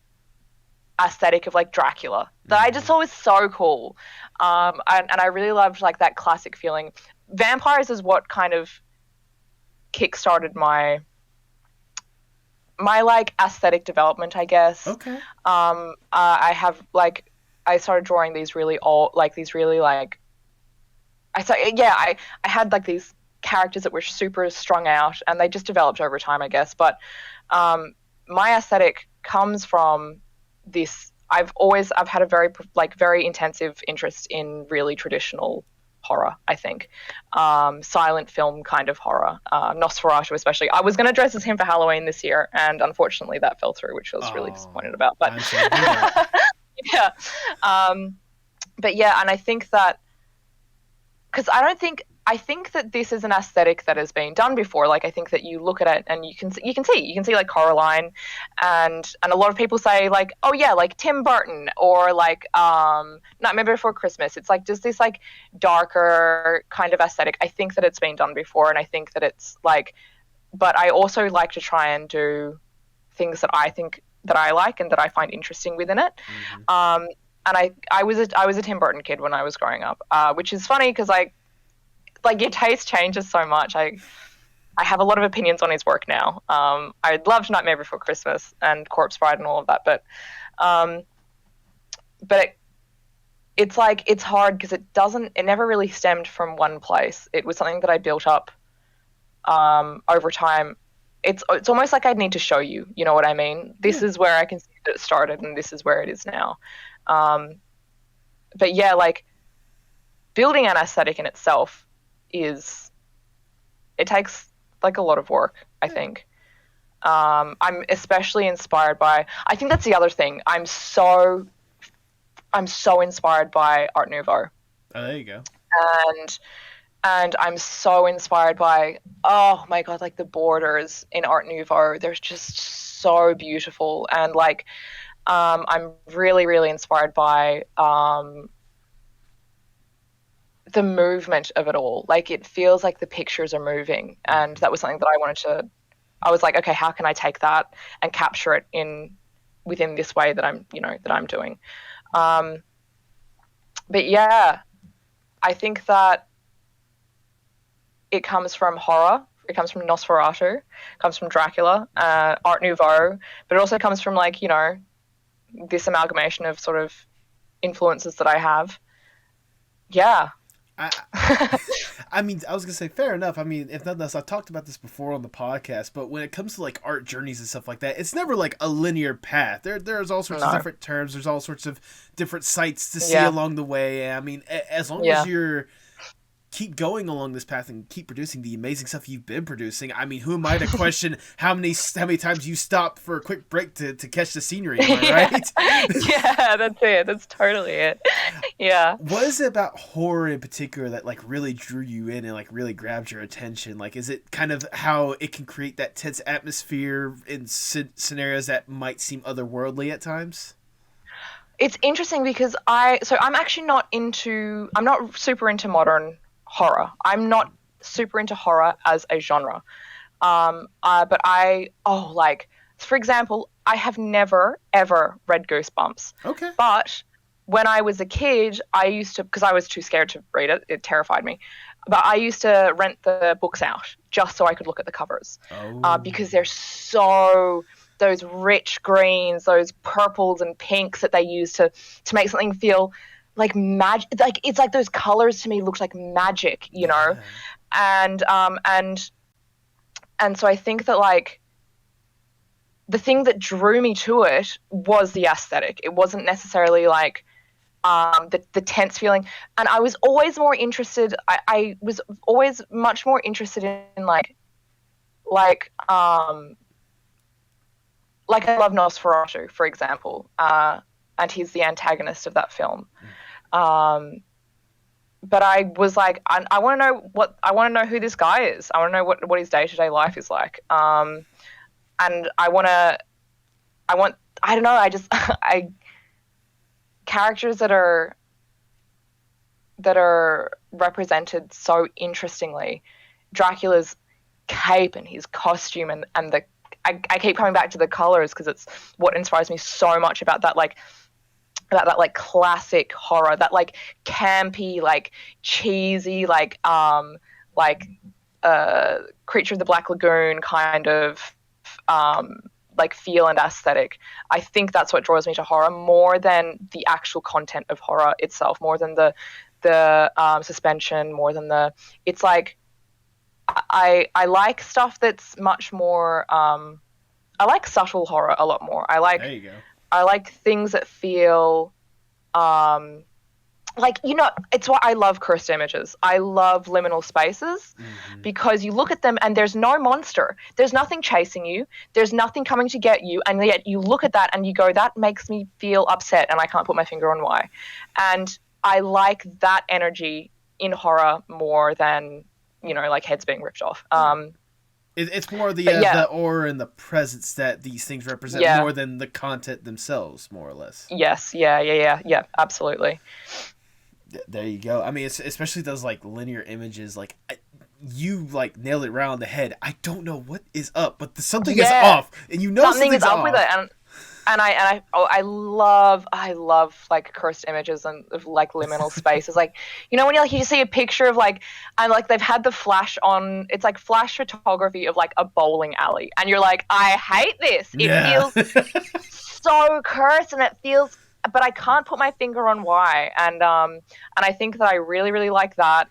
aesthetic of like Dracula that I just thought was so cool. And I really loved like that classic feeling. Vampires is what kind of kickstarted my like aesthetic development, I guess. Okay. I started drawing these really old, like these really like, I had like these characters that were super strung out, and they just developed over time, I guess. But my aesthetic comes from this. I've had a very intensive interest in really traditional horror, I think. Silent film kind of horror. Nosferatu especially. I was going to dress as him for Halloween this year, and unfortunately that fell through, which I was really disappointed about. But yeah. But yeah, and I think that, because I think that this is an aesthetic that has been done before. Like I think that you look at it and you can see like Coraline, and a lot of people say like, oh yeah, like Tim Burton, or like Nightmare Before Christmas. It's like just this like darker kind of aesthetic. I think that it's been done before, and I think that it's like, but I also like to try and do things that I think that I like and that I find interesting within it. Mm-hmm. And I was a Tim Burton kid when I was growing up, which is funny because like your taste changes so much. I have a lot of opinions on his work now. I loved Nightmare Before Christmas and Corpse Bride and all of that, but it's like, it's hard because it never really stemmed from one place. It was something that I built up over time. It's almost like I'd need to show you, you know what I mean? This is where I can see that it started, and this is where it is now. But yeah, like building an aesthetic in itself it takes like a lot of work, I think. I'm especially inspired by, I think that's the other thing. I'm so inspired by Art Nouveau. Oh, there you go. And I'm so inspired by, oh my God, like the borders in Art Nouveau. They're just so beautiful. And like, I'm really, really inspired by, the movement of it all. Like it feels like the pictures are moving, and that was something that I was like, okay, how can I take that and capture it within this way that I'm doing. But yeah, I think that it comes from horror, it comes from Nosferatu, it comes from Dracula, Art Nouveau, but it also comes from like, this amalgamation of sort of influences that I have. Yeah. I mean, I was gonna say fair enough. I mean, if nothing else, I've talked about this before on the podcast, but when it comes to like art journeys and stuff like that, it's never like a linear path. There's all sorts of different terms. There's all sorts of different sights to see along the way. I mean, as long as you're keep going along this path and keep producing the amazing stuff you've been producing. I mean, who am I to question how many times you stop for a quick break to catch the scenery? Am I right? Yeah, that's it. That's totally it. Yeah. What is it about horror in particular that like really drew you in and like really grabbed your attention? Like, is it kind of how it can create that tense atmosphere in scenarios that might seem otherworldly at times? It's interesting because I'm not super into modern horror. I'm not super into horror as a genre. But for example, I have never, ever read Goosebumps. Okay. But when I was a kid, I used to, because I was too scared to read it, it terrified me, but I used to rent the books out just so I could look at the covers. Because they're so, those rich greens, those purples and pinks that they use to make something feel like magic. Like, it's like those colors to me looked like magic, you know? And so I think that like the thing that drew me to it was the aesthetic. It wasn't necessarily like the tense feeling. And I was always more interested. I was always much more interested in like I love Nosferatu, for example, and he's the antagonist of that film. But I was like, I want to know who this guy is. I want to know what his day-to-day life is like. And I don't know, characters that are represented so interestingly. Dracula's cape and his costume and I keep coming back to the colors because it's what inspires me so much about that classic horror, that like campy, like cheesy, like Creature of the Black Lagoon kind of like feel and aesthetic. I think that's what draws me to horror more than the actual content of horror itself, more than the suspension, more than it's like I like stuff that's much more I like subtle horror a lot more. There you go. I like things that feel like, you know, it's why I love cursed images. I love liminal spaces because you look at them and there's no monster. There's nothing chasing you. There's nothing coming to get you. And yet you look at that and you go, that makes me feel upset and I can't put my finger on why. And I like that energy in horror more than, you know, like heads being ripped off. It's more the aura and the presence that these things represent more than the content themselves, more or less. Yes, yeah, absolutely. There you go. I mean, it's, especially those like linear images, like you like nailed it right on the head. I don't know what is up, but something is off, and you know something is up with it. And I love like cursed images and of like liminal spaces. Like, you know, when you see a picture of like, and like they've had the flash on, it's like flash photography of like a bowling alley, and you're like, I hate this. It feels so cursed, and it feels, but I can't put my finger on why. And I think that I really, really like that,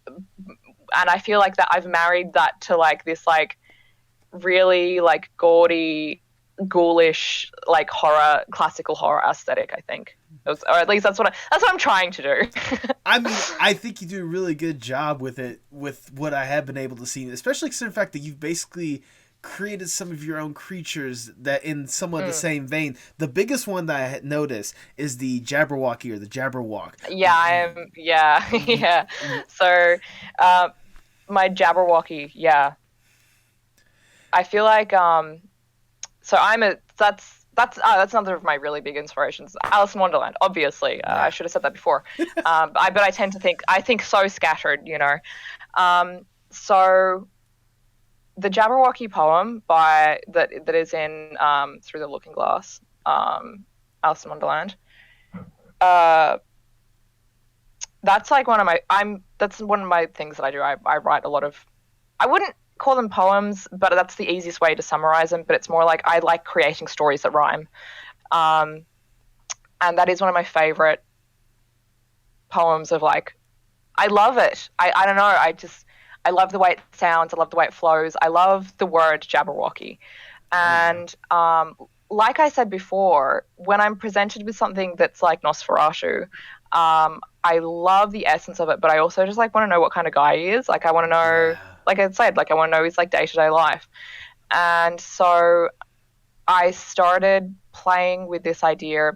and I feel like that I've married that to like this like really like gaudy, ghoulish, like horror, classical horror aesthetic. I think, or at least that's what I'm trying to do. I mean, I think you do a really good job with it, with what I have been able to see, especially considering the fact that you've basically created some of your own creatures that in somewhat the same vein. The biggest one that I had noticed is the Jabberwocky or the Jabberwock. Yeah. So, my Jabberwocky, I feel like so that's another of my really big inspirations. Alice in Wonderland, obviously. I should have said that before. But I tend to think so scattered, you know. So the Jabberwocky poem that is in Through the Looking Glass, Alice in Wonderland. That's like one of my things that I do. I write a lot of, I wouldn't call them poems, but that's the easiest way to summarize them. But it's more like I like creating stories that rhyme, and that is one of my favorite poems of like I love it. I don't know. I love the way it sounds. I love the way it flows. I love the word Jabberwocky. And like I said before, when I'm presented with something that's like Nosferatu, I love the essence of it, but I also just like want to know what kind of guy he is. Like I want to know, like I said, like I want to know his like day-to-day life. And so I started playing with this idea.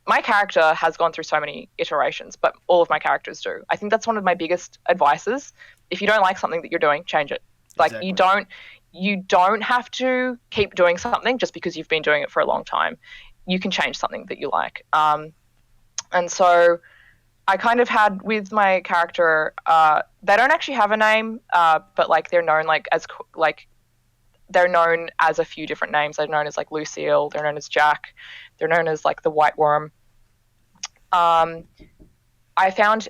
My character has gone through so many iterations, but all of my characters do. I think that's one of my biggest advices. If you don't like something that you're doing, change it. Like Exactly. you don't have to keep doing something just because you've been doing it for a long time. You can change something that you like. And so I kind of had with my character, they don't actually have a name, but like they're known they're known as a few different names. They're known as like Lucille. They're known as Jack. They're known as like the White Worm. I found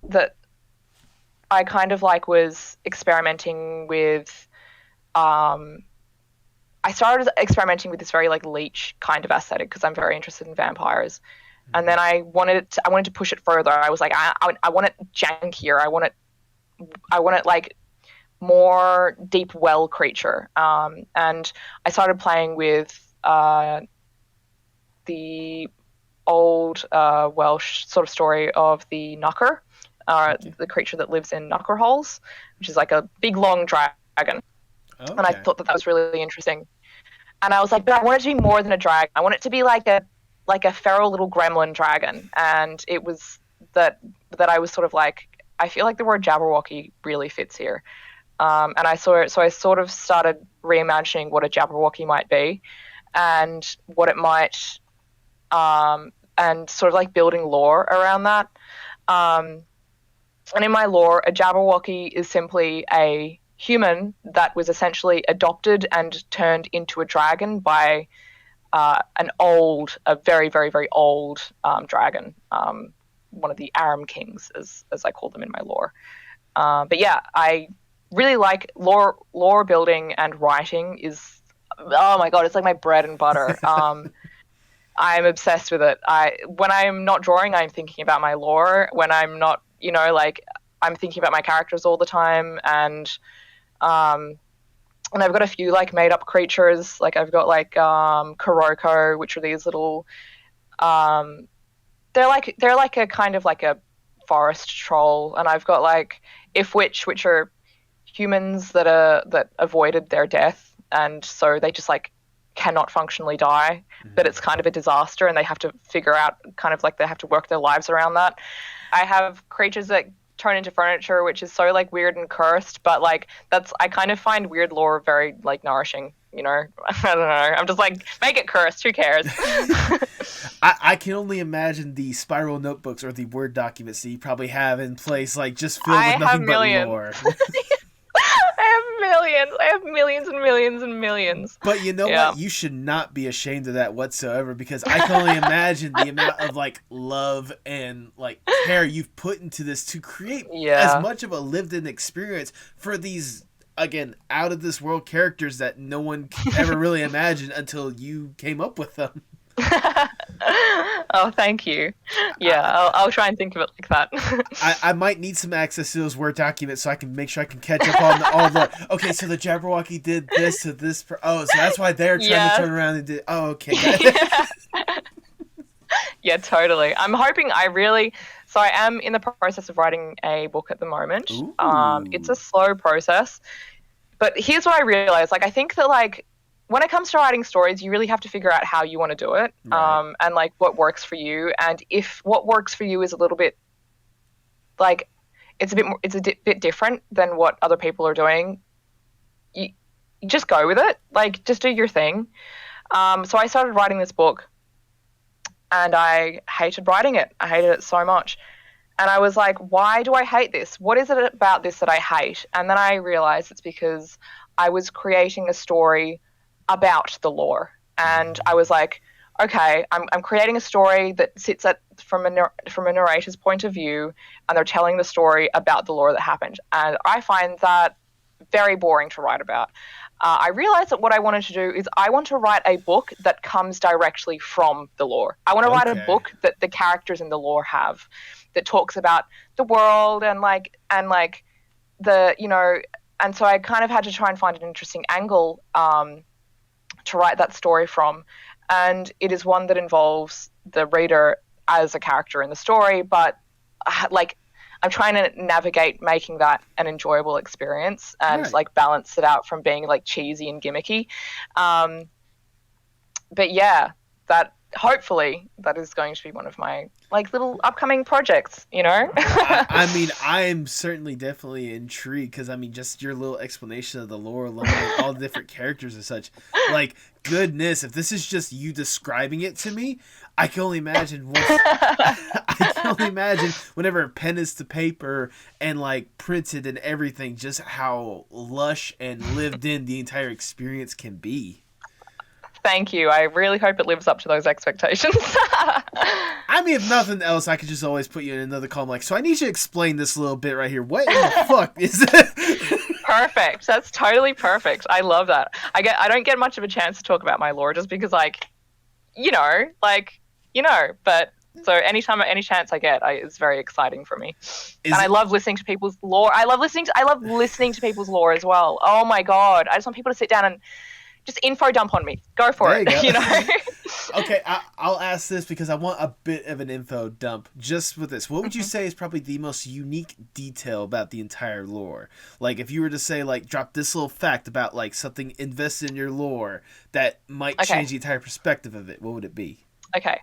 that I kind of like was experimenting with. I started experimenting with this very like leech kind of aesthetic because I'm very interested in vampires, and then I wanted to push it further. I was like, I want it jankier. I want it like more deep well creature. And I started playing with the old Welsh sort of story of the knocker, the creature that lives in knocker holes, which is like a big long dragon. Okay. And I thought that was really interesting. And I was like, but I want it to be more than a dragon. I want it to be like a feral little gremlin dragon. And it was that I was sort of like, I feel like the word Jabberwocky really fits here. And I saw it, so I sort of started reimagining what a Jabberwocky might be, and what it might, and sort of like building lore around that. And in my lore, a Jabberwocky is simply a human that was essentially adopted and turned into a dragon by a very, very, very old dragon, one of the Aram kings, as I call them in my lore. But yeah, I really like lore building, and writing is, oh my god, it's like my bread and butter. I'm obsessed with it. When I'm not drawing, I'm thinking about my lore. When I'm not, like I'm thinking about my characters all the time, and I've got a few like made up creatures. Like I've got like Kuroko, which are these little they're like a kind of like a forest troll, and I've got like Ifwitch, which are humans that avoided their death, and so they just like cannot functionally die, but it's kind of a disaster, and they have to figure out kind of like they have to work their lives around that. I have creatures that turn into furniture, which is so like weird and cursed, but like I kind of find weird lore very like nourishing, I don't know, I'm just like, make it cursed, who cares? I can only imagine the spiral notebooks or the Word documents that you probably have in place, like just filled with nothing but lore. I have millions and millions and millions. But you know what? You should not be ashamed of that whatsoever, because I can only imagine the amount of like love and like care you've put into this to create as much of a lived-in experience for these, again, out of this world characters that no one could ever really imagine until you came up with them. Oh, thank you. Yeah, I'll try and think of it like that. I might need some access to those Word documents so I can make sure I can catch up on all the. Okay, so the Jabberwocky did this to this. So that's why they're trying to turn around and do. Oh, okay. Yeah, totally. I'm hoping So I am in the process of writing a book at the moment. It's a slow process, but here's what I realized. Like, I think that like, when it comes to writing stories, you really have to figure out how you want to do it, and like what works for you. And if what works for you is a little bit like it's a bit different than what other people are doing, you just go with it. Like, just do your thing. So I started writing this book, and I hated writing it. I hated it so much. And I was like, why do I hate this? What is it about this that I hate? And then I realized it's because I was creating a story about the lore, and I was like, okay, I'm creating a story that sits from a narrator's point of view, and they're telling the story about the lore that happened, and I find that very boring to write about. I realized that what I wanted to do is I want to write a book that comes directly from the lore. I want to write a book that the characters in the lore have, that talks about the world and the, you know, and so I kind of had to try and find an interesting angle to write that story from. And it is one that involves the reader as a character in the story, but like I'm trying to navigate making that an enjoyable experience and like balance it out from being like cheesy and gimmicky. But yeah, that hopefully that is going to be one of my like little upcoming projects, you know? I mean, I'm certainly definitely intrigued because I mean, just your little explanation of the lore alone, like, all the different characters and such. Like, goodness, if this is just you describing it to me, I can only imagine I can only imagine whenever pen is to paper and like printed and everything, just how lush and lived in the entire experience can be. Thank you. I really hope it lives up to those expectations. I mean, if nothing else, I could just always put you in another column like, so I need you to explain this little bit right here. What in the fuck is it? Perfect. That's totally perfect. I love that. I don't get much of a chance to talk about my lore just because but so any chance I get, it's very exciting for me. I love listening to people's lore. I love listening to people's lore as well. Oh my God. I just want people to sit down and just info dump on me. Go for it. You know? Okay, I'll ask this because I want a bit of an info dump just with this. What would you say is probably the most unique detail about the entire lore? Like, if you were to say, like, drop this little fact about, like, something invested in your lore that might change the entire perspective of it, what would it be? Okay,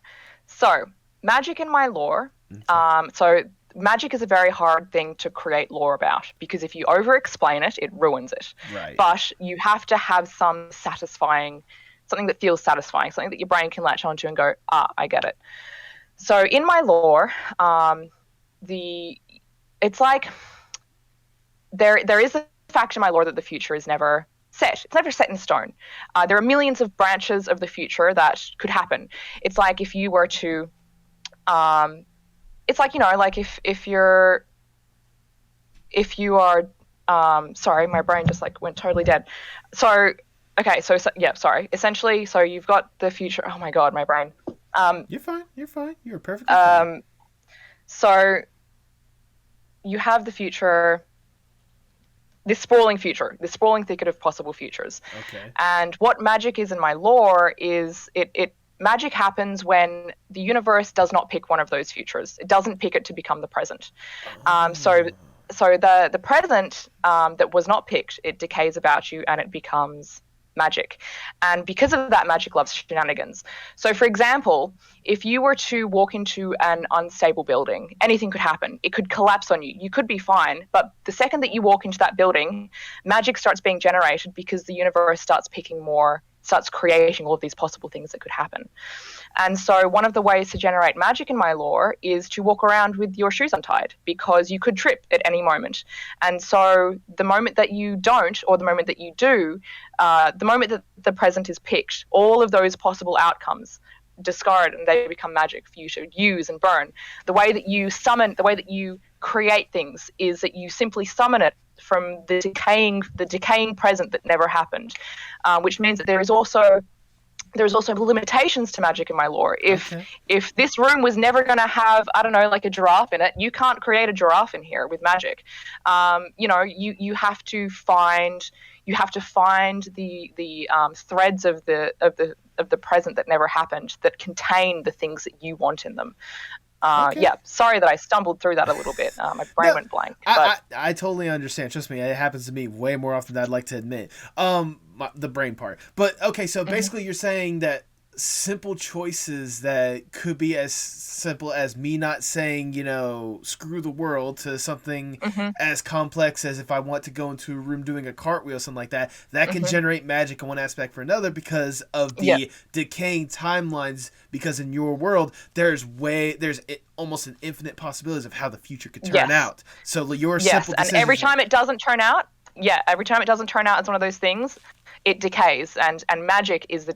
so magic in my lore. So magic is a very hard thing to create lore about because if you over-explain it, it ruins it. Right. But you have to have something that feels satisfying, something that your brain can latch onto and go, I get it. So in my lore, it's like there is a fact in my lore that the future is never set. It's never set in stone. There are millions of branches of the future that could happen. It's like if you were to it's like, you know, like if you are sorry, my brain just like went totally dead. So sorry. Essentially, so you've got the future. Oh my God, my brain. You're fine. You're perfectly fine. So you have the future, this sprawling thicket of possible futures. Okay. And what magic is in my lore is magic happens when the universe does not pick one of those futures. It doesn't pick it to become the present. So the present that was not picked, it decays about you and it becomes magic. And because of that, magic loves shenanigans. So for example, if you were to walk into an unstable building, anything could happen. It could collapse on you. You could be fine. But the second that you walk into that building, magic starts being generated because the universe starts creating all of these possible things that could happen. And so one of the ways to generate magic in my lore is to walk around with your shoes untied because you could trip at any moment. And so the moment that you don't, or the moment that you do, the moment that the present is picked, all of those possible outcomes discard and they become magic for you to use and burn. The way that you create things is that you simply summon it from the decaying present that never happened, which means that there is also limitations to magic in my lore. If this room was never going to have, I don't know, like a giraffe in it, you can't create a giraffe in here with magic. You have to find the threads of the present that never happened that contain the things that you want in them. Yeah, sorry that I stumbled through that a little bit. My brain went blank. But I totally understand. Trust me, it happens to me way more often than I'd like to admit. The brain part. But okay, so basically you're saying that simple choices that could be as simple as me not saying, screw the world, to something as complex as if I want to go into a room doing a cartwheel, something like that can generate magic in one aspect for another because of the decaying timelines, because in your world there's almost an infinite possibilities of how the future could turn out. So your simple decisions, and every time it doesn't turn out, it's one of those things, it decays, and magic is the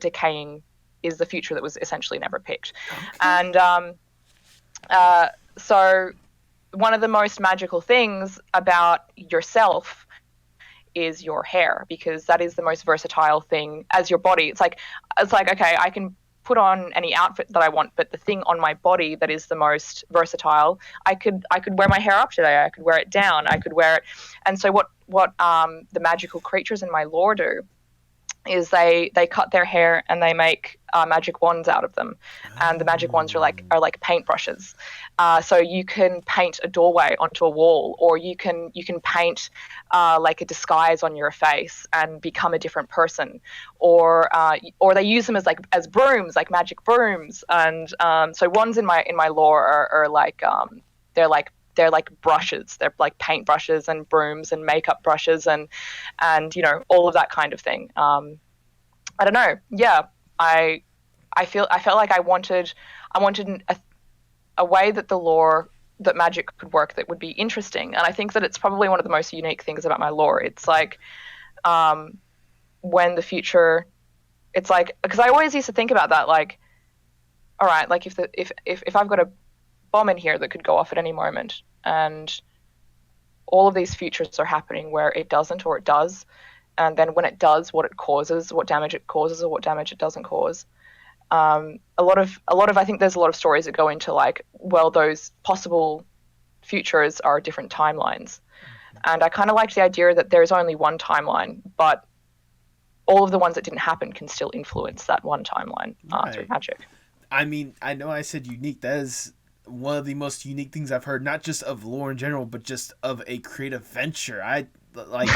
future that was essentially never picked. And so one of the most magical things about yourself is your hair, because that is the most versatile thing as your body. It's like okay, put on any outfit that I want, but the thing on my body that is the most versatile, I could wear my hair up today, I could wear it down, I could wear it. And so what the magical creatures in my lore do is they cut their hair and they make magic wands out of them, and the magic wands are like paintbrushes. So you can paint a doorway onto a wall, or you can paint like a disguise on your face and become a different person, or they use them as brooms, like magic brooms. And so wands in my lore are like they're like brushes. They're like paint brushes and brooms and makeup brushes and all of that kind of thing. I don't know. Yeah, I felt like I wanted a way that the lore, that magic could work, that would be interesting. And I think that it's probably one of the most unique things about my lore. It's like when the future, it's like, because I always used to think about that, like, all right, like if I've got a bomb in here that could go off at any moment, and all of these futures are happening where it doesn't or it does, and then when it does, what it causes, what damage it causes, or what damage it doesn't cause. A lot of I think there's a lot of stories that go into like, well, those possible futures are different timelines, and I kind of liked the idea that there's only one timeline, but all of the ones that didn't happen can still influence that one timeline through magic. I mean, I know I said unique. That is one of the most unique things I've heard, not just of lore in general, but just of a creative venture. I like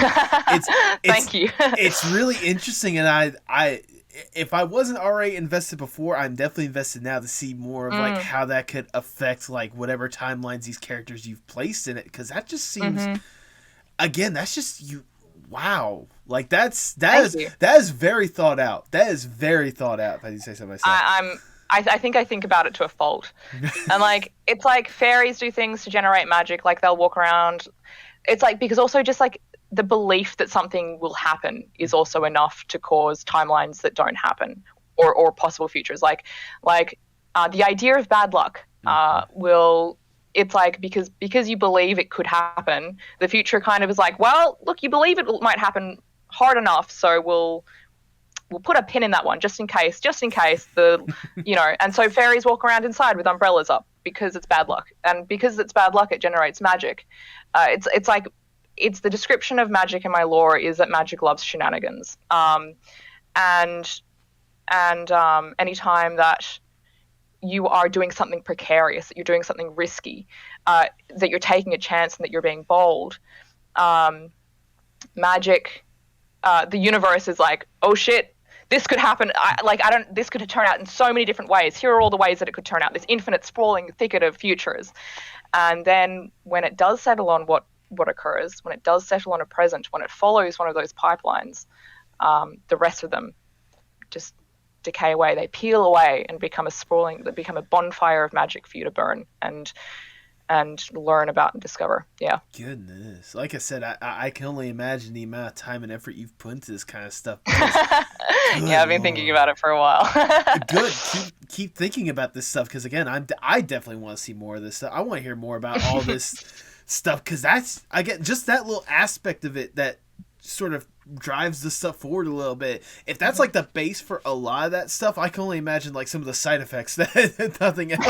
it's Thank you. It's really interesting, and I if I wasn't already invested before, I'm definitely invested now to see more of like how that could affect like whatever timelines these characters you've placed in it, because that just seems again, that's just you. Wow, like that is very thought out. That is very thought out. If I do say so myself. I think about it to a fault. And like, it's like fairies do things to generate magic. Like they'll walk around. It's like, because also just like the belief that something will happen is also enough to cause timelines that don't happen, or possible futures. Like the idea of bad luck it's like, because you believe it could happen, the future kind of is like, well, look, you believe it might happen hard enough, so we'll put a pin in that one just in case the and so fairies walk around inside with umbrellas up because it's bad luck, and because it's bad luck it generates magic. It's like, it's the description of magic in my lore is that magic loves shenanigans, and anytime that you are doing something precarious, that you're doing something risky, that you're taking a chance and that you're being bold, magic, the universe is like, oh shit, this could happen. This could turn out in so many different ways. Here are all the ways that it could turn out. This infinite sprawling thicket of futures. And then when it does settle on what occurs, when it does settle on a present, when it follows one of those pipelines, the rest of them just decay away. They peel away and become a bonfire of magic for you to burn and learn about and discover. Yeah. Goodness. Like I said, I can only imagine the amount of time and effort you've put into this kind of stuff. Yeah, I've been thinking about it for a while. Good. Keep thinking about this stuff, because again, I definitely want to see more of this stuff. I want to hear more about all this stuff, because that's, I get just that little aspect of it that sort of drives the stuff forward a little bit. If that's like the base for a lot of that stuff, I can only imagine like some of the side effects that nothing else.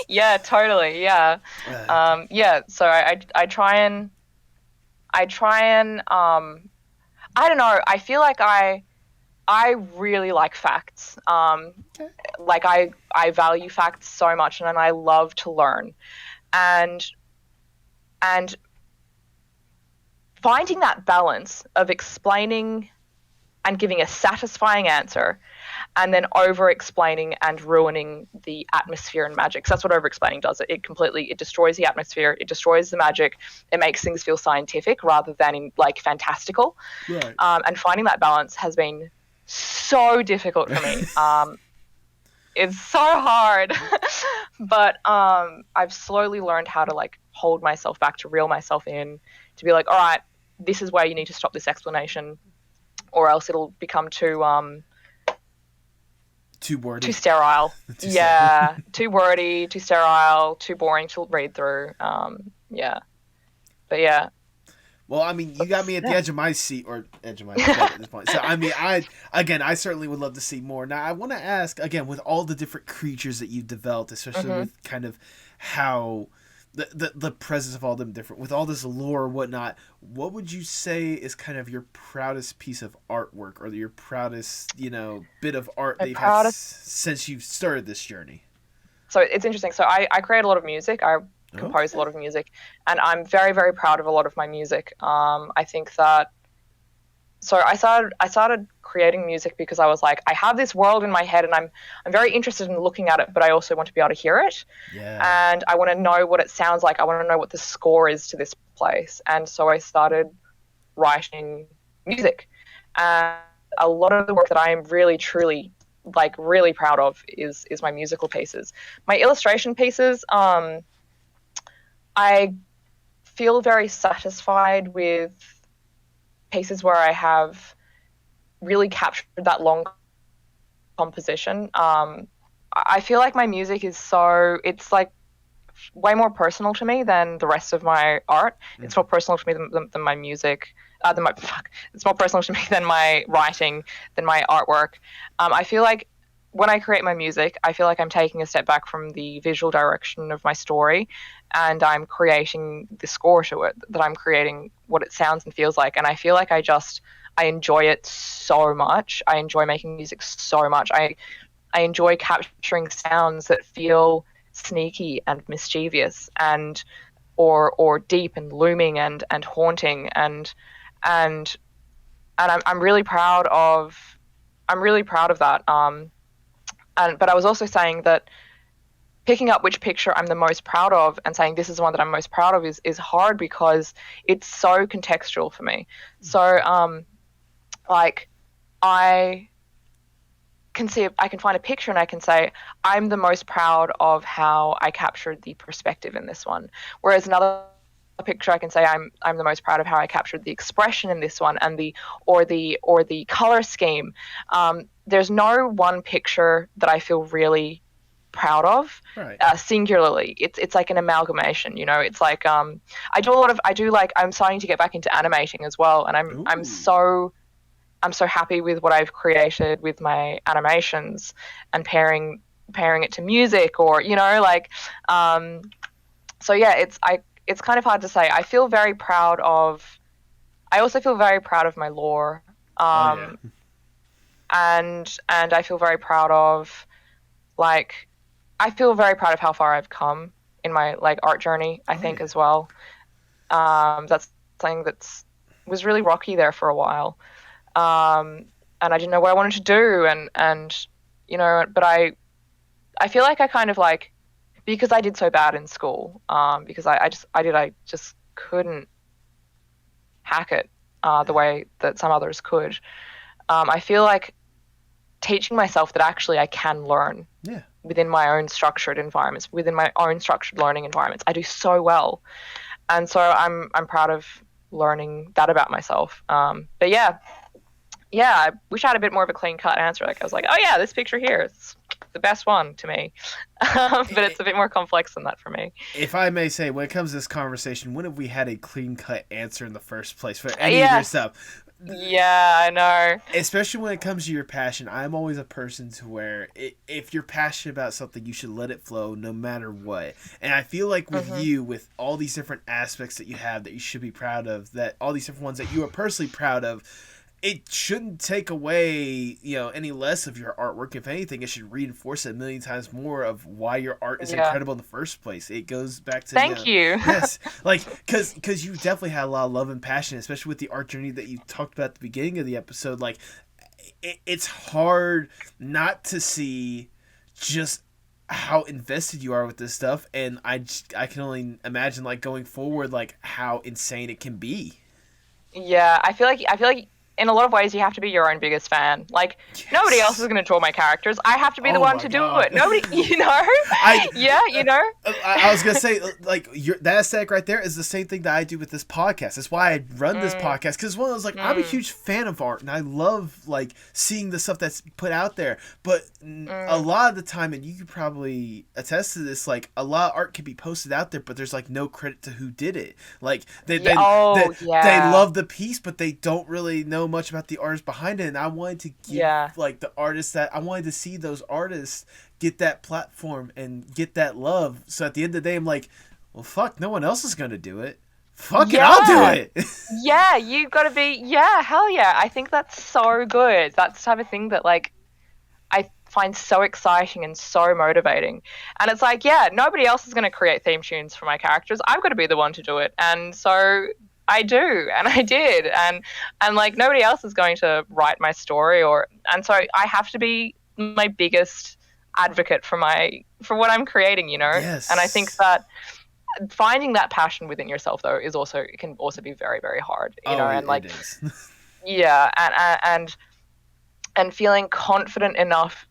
Yeah, totally. Yeah. So I try and I don't know, I feel like I really like facts. Like I value facts so much, and I love to learn, and finding that balance of explaining and giving a satisfying answer, and then over-explaining and ruining the atmosphere and magic. 'Cause that's what over-explaining does. It destroys the atmosphere. It destroys the magic. It makes things feel scientific rather than like fantastical. Right. And finding that balance has been so difficult for me. It's so hard. But I've slowly learned how to like hold myself back, to reel myself in, to be like, all right, this is where you need to stop this explanation, or else it'll become too wordy, too sterile. Yeah, too wordy, too sterile, too boring to read through. But yeah. Well, I mean, you got me at the edge of my seat, or edge of my bed at this point. So, I mean, I certainly would love to see more. Now, I want to ask, again, with all the different creatures that you've developed, especially with kind of how the presence of all them different, with all this lore or whatnot, what would you say is kind of your proudest piece of artwork, or your proudest, bit of art that you've had since you've started this journey? So it's interesting. So I create a lot of music. I compose a lot of music, and I'm very, very proud of a lot of my music. I think that, so I started creating music because I was like, I have this world in my head, and I'm very interested in looking at it, but I also want to be able to hear it. Yeah. And I want to know what it sounds like. I want to know what the score is to this place. And so I started writing music. And a lot of the work that I am really, truly, like, really proud of is my musical pieces. My illustration pieces, I feel very satisfied with pieces where I have really captured that long composition. I feel like my music is it's like way more personal to me than the rest of my art. Mm-hmm. It's more personal to me than my music. It's more personal to me than my writing, than my artwork. I feel like when I create my music, I feel like I'm taking a step back from the visual direction of my story, and I'm creating the score to it, that I'm creating what it sounds and feels like. And I feel like I enjoy it so much. I enjoy making music so much. I enjoy capturing sounds that feel sneaky and mischievous and or deep and looming and haunting and I'm really proud of that. But I was also saying that picking up which picture I'm the most proud of and saying this is the one that I'm most proud of is hard, because it's so contextual for me. So like I can find a picture and I can say I'm the most proud of how I captured the perspective in this one, whereas another picture I can say I'm the most proud of how I captured the expression in this one, and the color scheme. There's no one picture that I feel really proud of, right. Singularly. It's like an amalgamation, it's like I'm starting to get back into animating as well, and I'm so happy with what I've created with my animations and pairing it to music, or so yeah, it's kind of hard to say. I also feel very proud of my lore. And I feel very proud of, how far I've come in my art journey, I think, as well. That's something was really rocky there for a while. And I didn't know what I wanted to do, but I feel like I kind of because I did so bad in school, because I just couldn't hack it the way that some others could. I feel like teaching myself that actually I can learn within my own structured environments, within my own structured learning environments. I do so well. And so I'm proud of learning that about myself. But yeah, I wish I had a bit more of a clean cut answer. I was like, oh yeah, this picture here, it's the best one to me. But it's a bit more complex than that for me. If I may say, when it comes to this conversation, when have we had a clean cut answer in the first place for any of your stuff? Yeah, I know. Especially when it comes to your passion, I'm always a person to where if you're passionate about something, you should let it flow no matter what. And I feel like with you, with all these different aspects that you have that you should be proud of, that all these different ones that you are personally proud of, it shouldn't take away, any less of your artwork. If anything, it should reinforce it a million times more of why your art is incredible in the first place. It goes back to thank you. Yes, because you definitely had a lot of love and passion, especially with the art journey that you talked about at the beginning of the episode. It's hard not to see just how invested you are with this stuff, and I can only imagine going forward how insane it can be. Yeah, I feel like in a lot of ways, you have to be your own biggest fan. Like, nobody else is going to draw my characters. I have to be the one to do it. Nobody, I was going to say, like, that aesthetic right there is the same thing that I do with this podcast. That's why I run this podcast, because one of those, like, I'm a huge fan of art, and I love, like, seeing the stuff that's put out there. But a lot of the time, and you could probably attest to this, like, a lot of art can be posted out there, but there's, like, no credit to who did it. Like, they love the piece, but they don't really know much about the artist behind it. And I wanted to give like the artists that I wanted to see those artists get that platform and get that love. So at the end of the day, I'm like, well, fuck, no one else is gonna do it. Fuck it, I'll do it. Yeah, you gotta be. Yeah, hell yeah. I think that's so good. That's the type of thing that, like, I find so exciting and so motivating. And it's like, yeah, nobody else is gonna create theme tunes for my characters. I've got to be the one to do it. And so I do, and I did, and like, nobody else is going to write my story, and so I have to be my biggest advocate for what I'm creating, Yes. And I think that finding that passion within yourself, though, can also be very, very hard, and like, it is. yeah, and feeling confident enough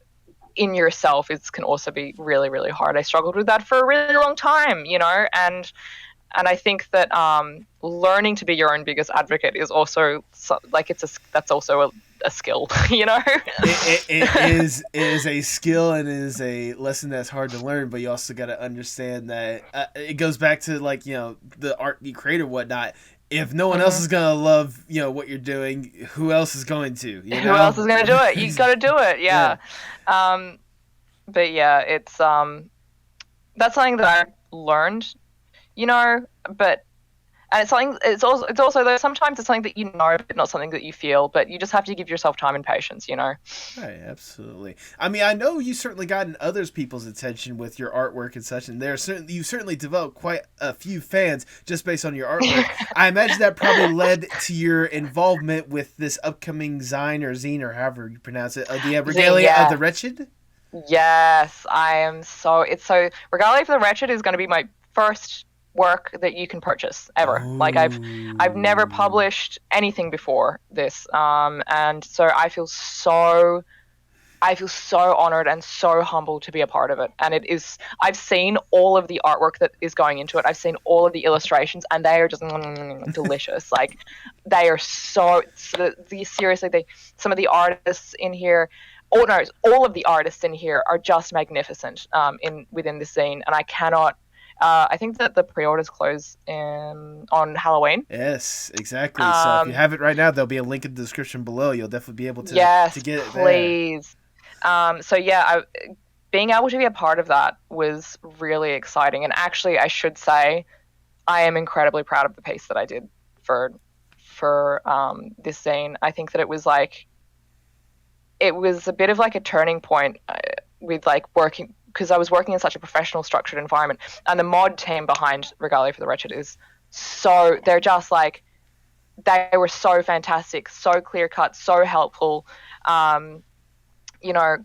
in yourself can also be really, really hard. I struggled with that for a really long time, and I think that learning to be your own biggest advocate is also that's also a skill, It is a skill, and it is a lesson that's hard to learn. But you also got to understand that it goes back to, like, the art you create or whatnot. If no one else is gonna love what you're doing, who else is going to? Who else is gonna do it? You got to do it, yeah. But yeah, it's that's something that I learned. But and it's also though sometimes it's something that but not something that you feel, but you just have to give yourself time and patience, Right, absolutely. I mean, I know you certainly gotten others people's attention with your artwork and such, and you certainly developed quite a few fans just based on your artwork. I imagine that probably led to your involvement with this upcoming zine or however you pronounce it, the Regalia of the Wretched. Yes, I am Regalia for the Wretched is going to be my first work that you can purchase ever. Ooh. Like, I've never published anything before this, and so I feel so honored and so humbled to be a part of it. And I've seen all of the artwork that is going into it. I've seen all of the illustrations, and they are just delicious. Like, they are seriously, some of the artists in here, all of the artists in here are just magnificent within the scene, and I cannot. I think that the pre-orders close on Halloween. Yes, exactly. So if you have it right now, there'll be a link in the description below. You'll definitely be able to get it there. Please. So yeah, being able to be a part of that was really exciting. And actually, I should say, I am incredibly proud of the piece that I did for this scene. I think that it was a bit of like a turning point with like working. Because I was working in such a professional, structured environment, and the mod team behind Regalia for the Wretched they're just like, they were so fantastic, so clear cut, so helpful,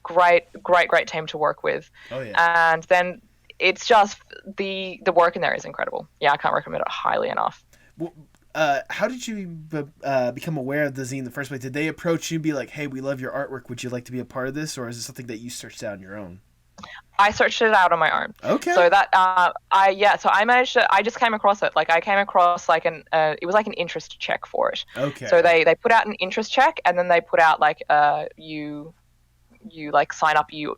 great team to work with. Oh, yeah. And then it's just the work in there is incredible. Yeah, I can't recommend it highly enough. Well, how did you become aware of the zine in the first place? Did they approach you and be like, hey, we love your artwork, would you like to be a part of this? Or is it something that you searched out on your own? I searched it out on my own. Okay. So that I managed to. I just came across it. Like, I came across like it was like an interest check for it. Okay. So they put out an interest check, and then they put out like you like sign up. You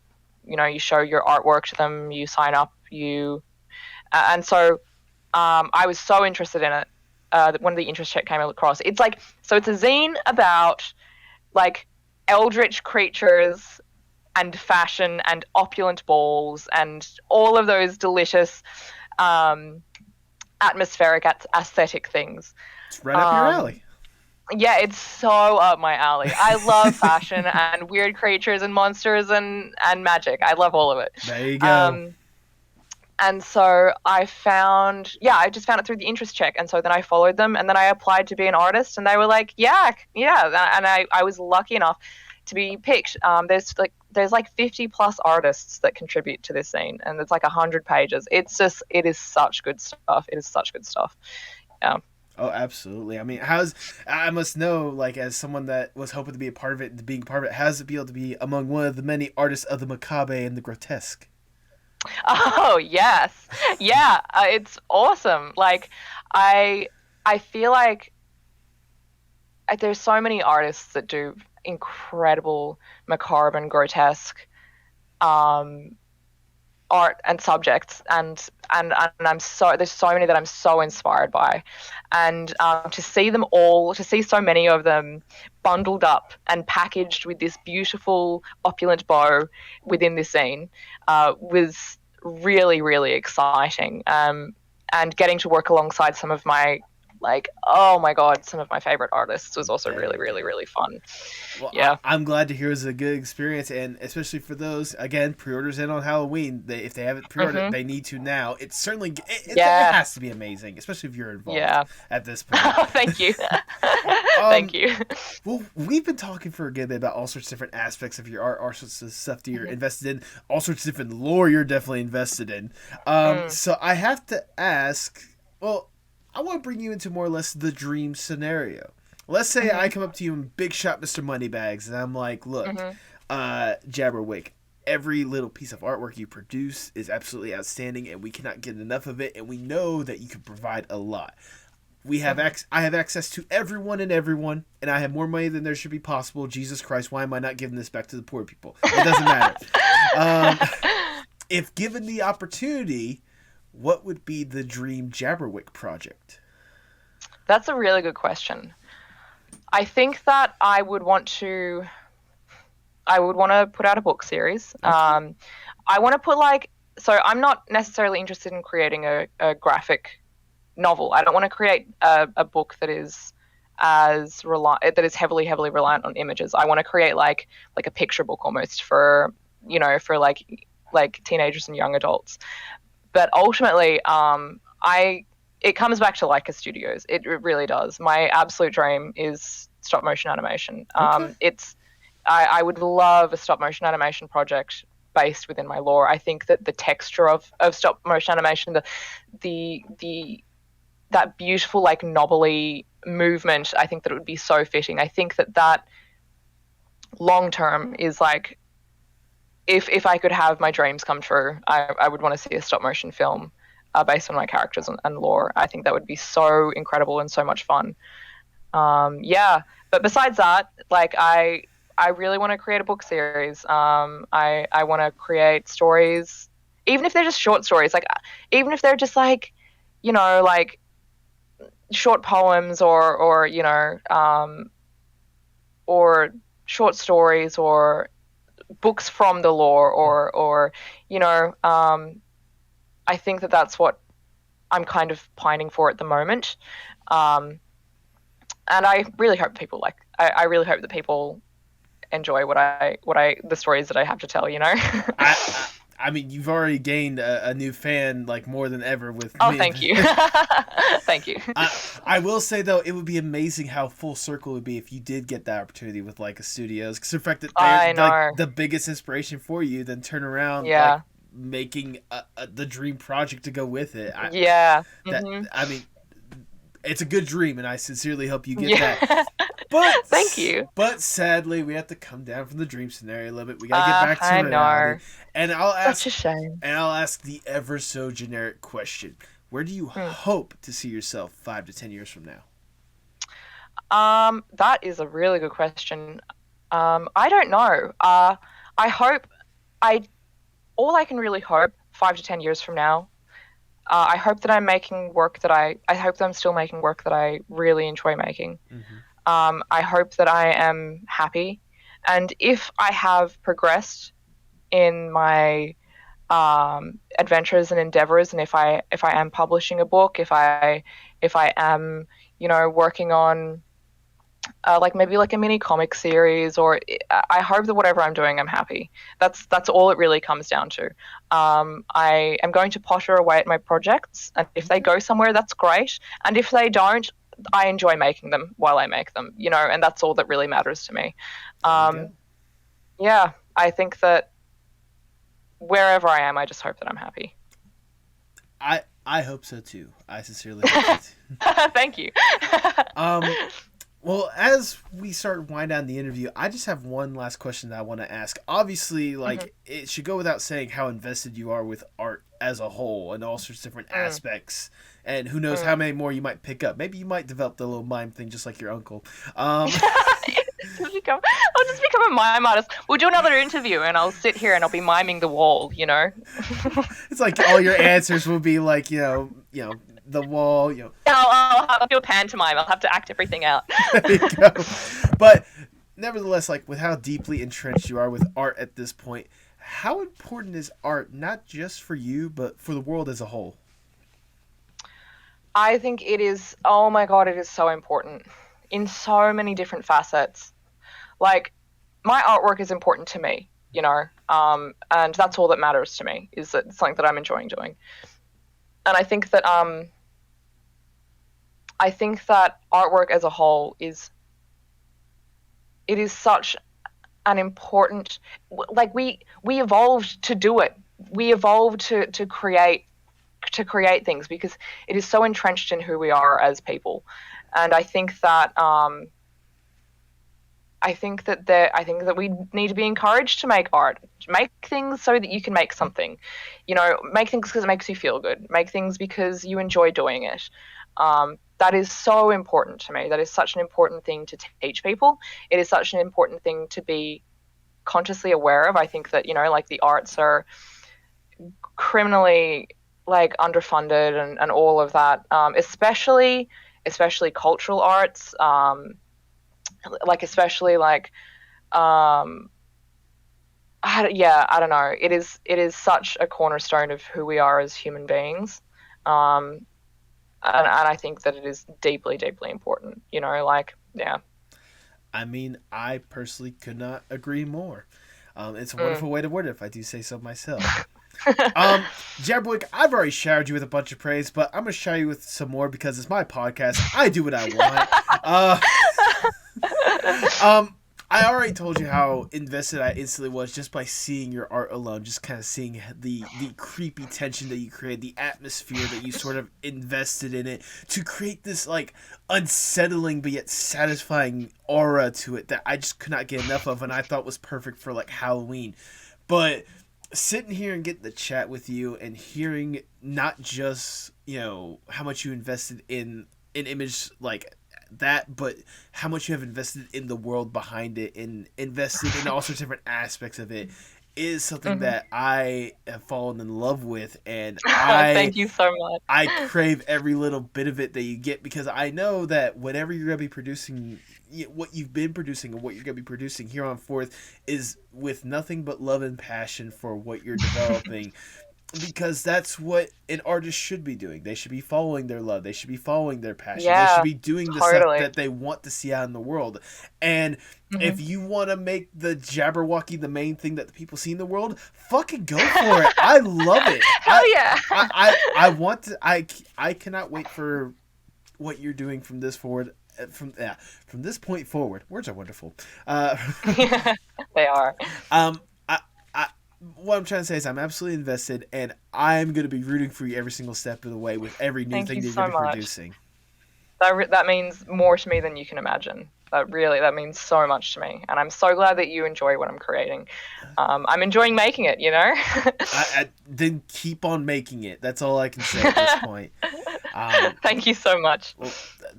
show your artwork to them. You sign up. And so I was so interested in it. One of the interest check came across. It's like, so it's a zine about like eldritch creatures and fashion and opulent balls and all of those delicious atmospheric aesthetic things. It's right up your alley. Yeah, it's so up my alley. I love fashion and weird creatures and monsters and magic. I love all of it. There you go. And so I just found it through the interest check. And so then I followed them, and then I applied to be an artist, and they were like, yeah. And I was lucky enough to be picked. There's like 50 plus artists that contribute to this scene, and it's like 100 pages. It is such good stuff. It is such good stuff. Yeah. Oh, absolutely. I mean, I must know, like, as someone that was hoping to be a part of it, being part of it, how does it feel to be among one of the many artists of the macabre and the grotesque? Oh, yes. Yeah, it's awesome. Like, I I feel like there's so many artists that do incredible macabre and grotesque um, art and subjects, and I'm so there's so many that I'm so inspired by, and to see them all, to see so many of them bundled up and packaged with this beautiful opulent bow within this scene was really really exciting. And getting to work alongside some of my, like, oh my god, some of my favorite artists was also really really really fun. Well, Yeah. I'm glad to hear it was a good experience, and especially for those, again, pre-orders in on Halloween. If they haven't pre-ordered, they need to now. It's certainly it has to be amazing, especially if you're involved at this point. Thank you. Thank you. Well, we've been talking for a good bit about all sorts of different aspects of your art, all sorts of stuff that you're invested in, all sorts of different lore you're definitely invested in. So I have to ask, well, I want to bring you into more or less the dream scenario. Let's say I come up to you in Big Shot Mr. Moneybags, and I'm like, look, Jabberwick, every little piece of artwork you produce is absolutely outstanding, and we cannot get enough of it, and we know that you can provide a lot. We have I have access to everyone, and I have more money than there should be possible. Jesus Christ, why am I not giving this back to the poor people? It doesn't matter. If given the opportunity, what would be the dream Jabberwick project? That's a really good question. I think that I would want to put out a book series. I want to put, like, so I'm not necessarily interested in creating a graphic novel. I don't want to create a book that is that is heavily reliant on images. I want to create like a picture book almost for like teenagers and young adults. But ultimately, it comes back to Laika Studios. It really does. My absolute dream is stop motion animation. I would love a stop motion animation project based within my lore. I think that the texture of stop motion animation, that beautiful, like, knobbly movement, I think that it would be so fitting. I think that long term is like, if I could have my dreams come true, I would want to see a stop motion film based on my characters and lore. I think that would be so incredible and so much fun. But besides that, like, I really want to create a book series. I want to create stories, even if they're just short stories, like, even if they're just like, like short poems or or short stories or books from the lore or I think that that's what I'm kind of pining for at the moment. And I really hope people I really hope that people enjoy the stories that I have to tell, I mean, you've already gained a new fan, like, more than ever with me. Oh, thank you. Thank you. I will say, though, it would be amazing how full circle it would be if you did get that opportunity with Laika Studios. Because the fact that they're like the biggest inspiration for you, then turn around, like, making the dream project to go with it. I mean, it's a good dream, and I sincerely hope you get that. But thank you. But sadly, we have to come down from the dream scenario a little bit. We gotta get back to reality. And I'll ask, such a shame. And I'll ask the ever so generic question: where do you hope to see yourself 5 to 10 years from now? That is a really good question. I don't know. I hope all I can really hope 5 to 10 years from now. I hope that I'm making work that I hope that I'm still making work that I really enjoy making. I hope that I am happy, and if I have progressed in my adventures and endeavors, and if I am publishing a book, if I am working on like maybe like a mini comic series, or I hope that whatever I'm doing, I'm happy. That's all it really comes down to. I am going to potter away at my projects, and if they go somewhere, that's great. And if they don't, I enjoy making them while I make them, and that's all that really matters to me. Yeah, I think that wherever I am, I just hope that I'm happy. I hope so too. I sincerely hope so too. Thank you. Well, as we start wind down the interview, I just have one last question that I want to ask. Obviously, it should go without saying how invested you are with art as a whole and all sorts of different aspects. And who knows how many more you might pick up. Maybe you might develop the little mime thing just like your uncle. I'll just become a mime artist. We'll do another interview and I'll sit here and I'll be miming the wall, you know? It's like all your answers will be like, the wall, I'll have to do a pantomime. I'll have to act everything out. There you go. But nevertheless, like with how deeply entrenched you are with art at this point, how important is art not just for you, but for the world as a whole? I think it is, oh my God, it is so important in so many different facets. Like, my artwork is important to me, and that's all that matters to me, is that it's something that I'm enjoying doing. And I think that artwork as a whole is such an important, like we evolved to do it. We evolved to create things because it is so entrenched in who we are as people. And I think that we need to be encouraged to make art, make things so that you can make something, make things because it makes you feel good, make things because you enjoy doing it. That is so important to me. That is such an important thing to teach people. It is such an important thing to be consciously aware of. I think that, like the arts are criminally underfunded and all of that, especially cultural arts, I don't know. It is such a cornerstone of who we are as human beings. And I think that it is deeply, deeply important, yeah. I mean, I personally could not agree more. It's a wonderful way to word it, if I do say so myself. Jabberwick, I've already showered you with a bunch of praise, but I'm going to shower you with some more because it's my podcast. I do what I want. I already told you how invested I instantly was just by seeing your art alone, just kind of seeing the creepy tension that you create, the atmosphere that you sort of invested in it to create this unsettling but yet satisfying aura to it that I just could not get enough of and I thought was perfect for Halloween. But sitting here and getting the chat with you and hearing not just, how much you invested in an image like that, but how much you have invested in the world behind it and invested in all sorts of different aspects of it is something that I have fallen in love with, and thank you so much. I crave every little bit of it that you get because I know that whatever you're going to be producing, what you've been producing and what you're going to be producing here on forth is with nothing but love and passion for what you're developing. Because that's what an artist should be doing. They should be following their love. They should be following their passion. They should be doing the stuff that they want to see out in the world. And if you want to make the Jabberwocky the main thing that the people see in the world, fucking go for it. I love it. Hell yeah. I want to. I cannot wait for what you're doing from this forward. From this point forward. Words are wonderful. They are. What I'm trying to say is I'm absolutely invested, and I'm going to be rooting for you every single step of the way with every new thing that you're going to be producing. That means more to me than you can imagine. That means so much to me, and I'm so glad that you enjoy what I'm creating. I'm enjoying making it, I then keep on making it. That's all I can say at this point. Thank you so much. Well,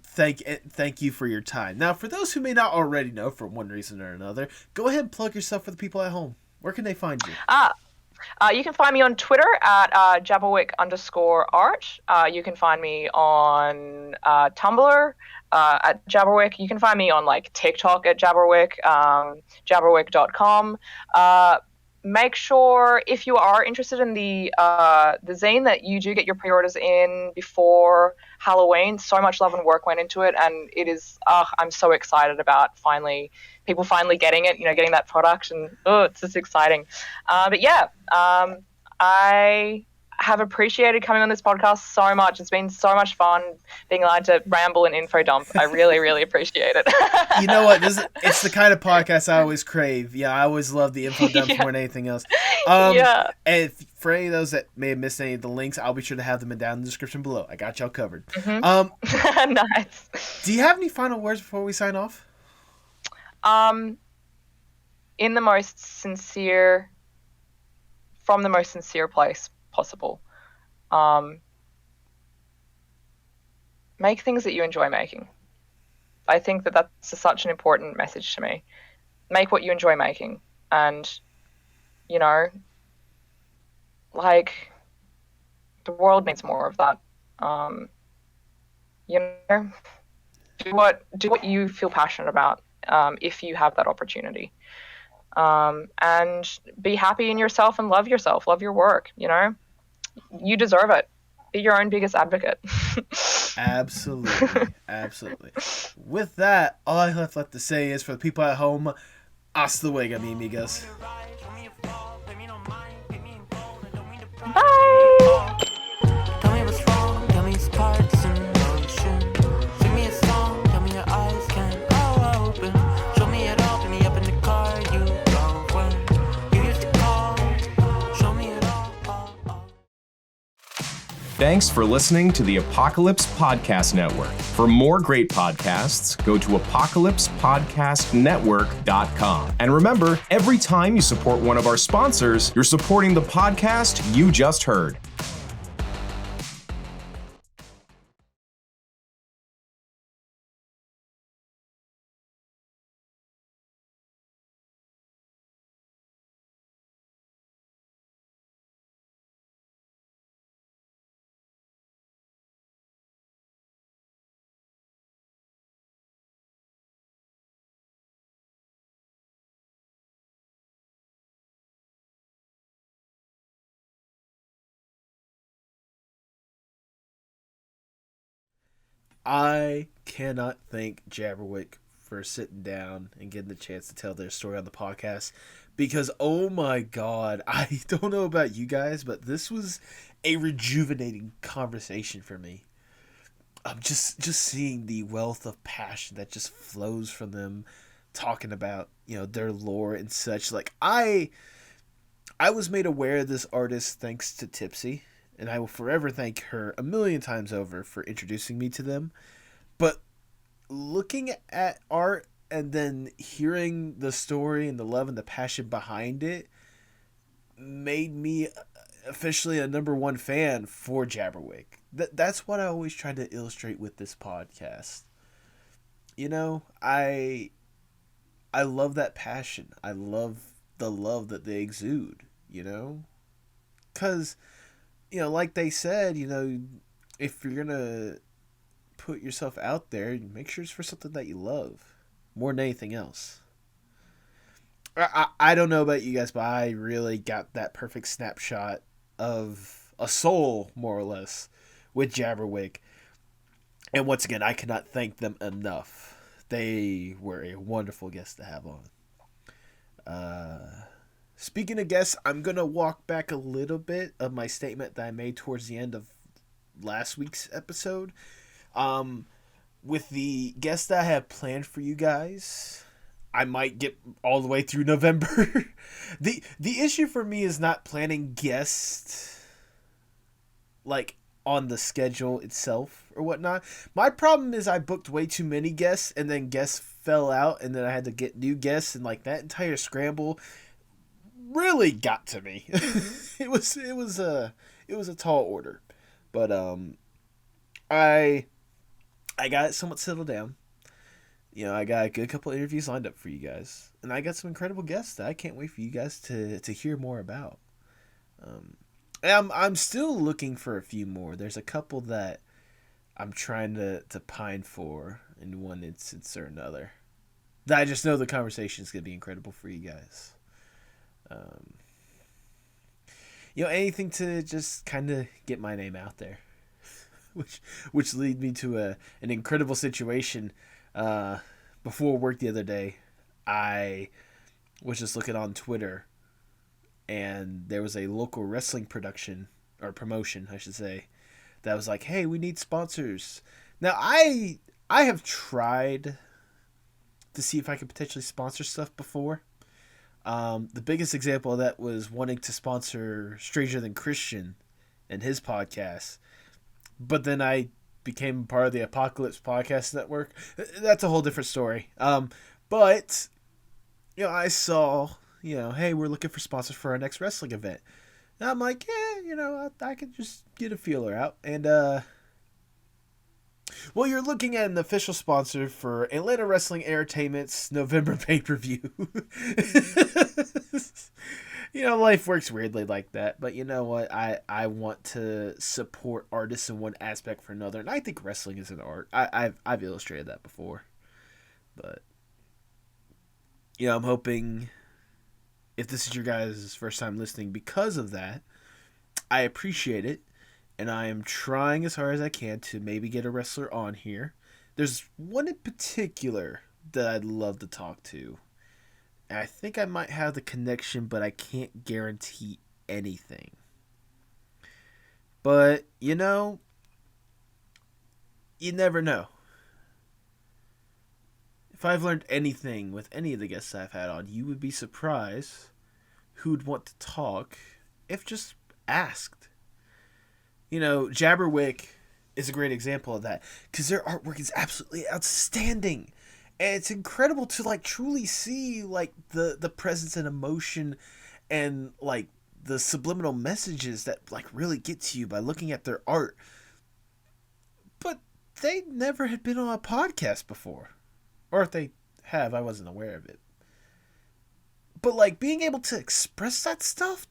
thank you for your time. Now, for those who may not already know for one reason or another, go ahead and plug yourself for the people at home. Where can they find you? You can find me on Twitter at Jabberwick_art. You can find me on Tumblr at Jabberwick. You can find me on TikTok at Jabberwick, Jabberwick.com. Make sure if you are interested in the zine that you do get your pre-orders in before Halloween. So much love and work went into it, and it is. I'm so excited about people finally getting it. Getting that product, and it's just exciting. But yeah, I have appreciated coming on this podcast so much. It's been so much fun being allowed to ramble and info dump. I really, really appreciate it. You know what? It's the kind of podcast I always crave. Yeah, I always love the info dumps more than anything else. Yeah. And for any of those that may have missed any of the links, I'll be sure to have them down in the description below. I got y'all covered. Nice. Do you have any final words before we sign off? In the most sincere, from the most sincere place possible, make things that you enjoy making. I think that that's such an important message to me. Make what you enjoy making, and like, the world needs more of that. Do what you feel passionate about, if you have that opportunity. And be happy in yourself and love yourself. Love your work. You deserve it. Be your own biggest advocate. Absolutely. Absolutely. With that, all I have left to say is, for the people at home, hasta luego, mi amigos. Bye. Tell me what's wrong, tell me it's parts in motion. Sing me a song, tell me your eyes can all open. Show me it all, pick me up in the car you drove when you used to call. Show me it all. Thanks for listening to the Apocalypse Podcast Network. For more great podcasts, go to apocalypsepodcastnetwork.com. And remember, every time you support one of our sponsors, you're supporting the podcast you just heard. I cannot thank Jabberwick for sitting down and getting the chance to tell their story on the podcast, because, oh my god, I don't know about you guys, but this was a rejuvenating conversation for me. I'm just seeing the wealth of passion that just flows from them talking about, their lore and such. Like, I was made aware of this artist thanks to Tipsy, and I will forever thank her a million times over for introducing me to them. But looking at art and then hearing the story and the love and the passion behind it made me officially a #1 fan for Jabberwick. That's what I always try to illustrate with this podcast. I love that passion. I love the love that they exude, because, like they said, if you're going to put yourself out there, make sure it's for something that you love more than anything else. I don't know about you guys, but I really got that perfect snapshot of a soul, more or less, with Jabberwick. And once again, I cannot thank them enough. They were a wonderful guest to have on. Speaking of guests, I'm going to walk back a little bit of my statement that I made towards the end of last week's episode. With the guests that I have planned for you guys, I might get all the way through November. The issue for me is not planning guests, like, on the schedule itself or whatnot. My problem is I booked way too many guests, and then guests fell out, and then I had to get new guests, and like that entire scramble really got to me. It was a tall order, but I got it somewhat settled down. I got a good couple interviews lined up for you guys, and I got some incredible guests that I can't wait for you guys to hear more about. I'm still looking for a few more. There's a couple that I'm trying to pine for in one instance or another. That I just know the conversation is going to be incredible for you guys. Anything to just kind of get my name out there. Which lead me to an incredible situation. Before work the other day, I was just looking on Twitter, and there was a local wrestling production or promotion, I should say, that was like, hey, we need sponsors. Now, I have tried to see if I could potentially sponsor stuff before. The biggest example of that was wanting to sponsor Stranger Than Christian and his podcast. But then I became part of the Apocalypse Podcast Network. That's a whole different story. But, I saw, hey, we're looking for sponsors for our next wrestling event. And I'm like, yeah, I could just get a feeler out. And, well, you're looking at an official sponsor for Atlanta Wrestling Entertainment's November pay-per-view. Life works weirdly like that. But you know what? I want to support artists in one aspect for another. And I think wrestling is an art. I've illustrated that before. But, I'm hoping, if this is your guys' first time listening because of that, I appreciate it. And I am trying as hard as I can to maybe get a wrestler on here. There's one in particular that I'd love to talk to. And I think I might have the connection, but I can't guarantee anything. But, you never know. If I've learned anything with any of the guests I've had on, you would be surprised who'd want to talk if just asked. Jabberwick is a great example of that because their artwork is absolutely outstanding. And it's incredible to truly see the presence and emotion and the subliminal messages that really get to you by looking at their art. But they never had been on a podcast before. Or if they have, I wasn't aware of it. But being able to express that stuff,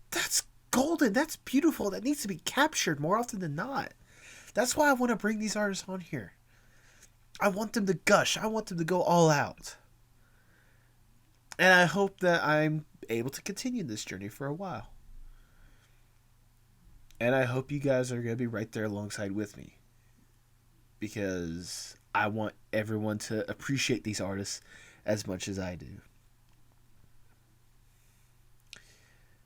that's golden. That's beautiful. That needs to be captured more often than not. That's why I want to bring these artists on here. I want them to gush. I want them to go all out. And I hope that I'm able to continue this journey for a while. And I hope you guys are going to be right there alongside with me. Because I want everyone to appreciate these artists as much as I do.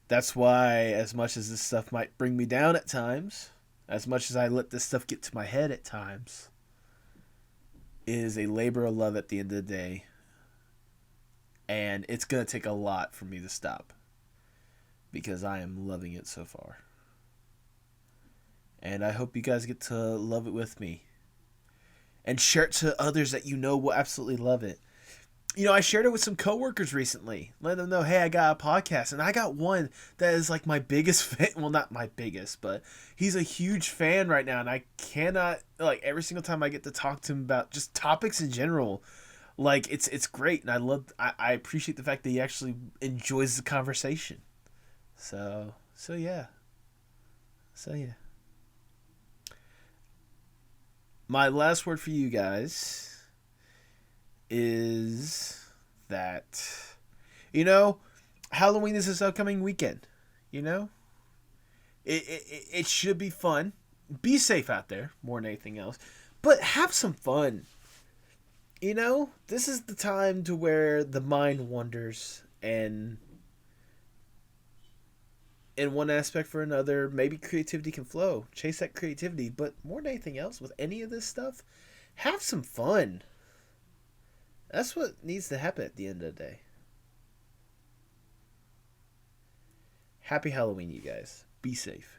That's why, as much as this stuff might bring me down at times, as much as I let this stuff get to my head at times, it is a labor of love at the end of the day. And it's going to take a lot for me to stop. Because I am loving it so far. And I hope you guys get to love it with me. And share it to others that will absolutely love it. I shared it with some coworkers recently. Let them know, hey, I got a podcast. And I got one that is my biggest fan. Well, not my biggest, but he's a huge fan right now. And I cannot, every single time I get to talk to him about just topics in general, it's great. And I appreciate the fact that he actually enjoys the conversation. So yeah. My last word for you guys is that, Halloween is this upcoming weekend, It should be fun. Be safe out there more than anything else, but have some fun. This is the time to where the mind wanders and in one aspect for another, maybe creativity can flow. Chase that creativity, but more than anything else with any of this stuff, have some fun. That's what needs to happen at the end of the day. Happy Halloween, you guys. Be safe.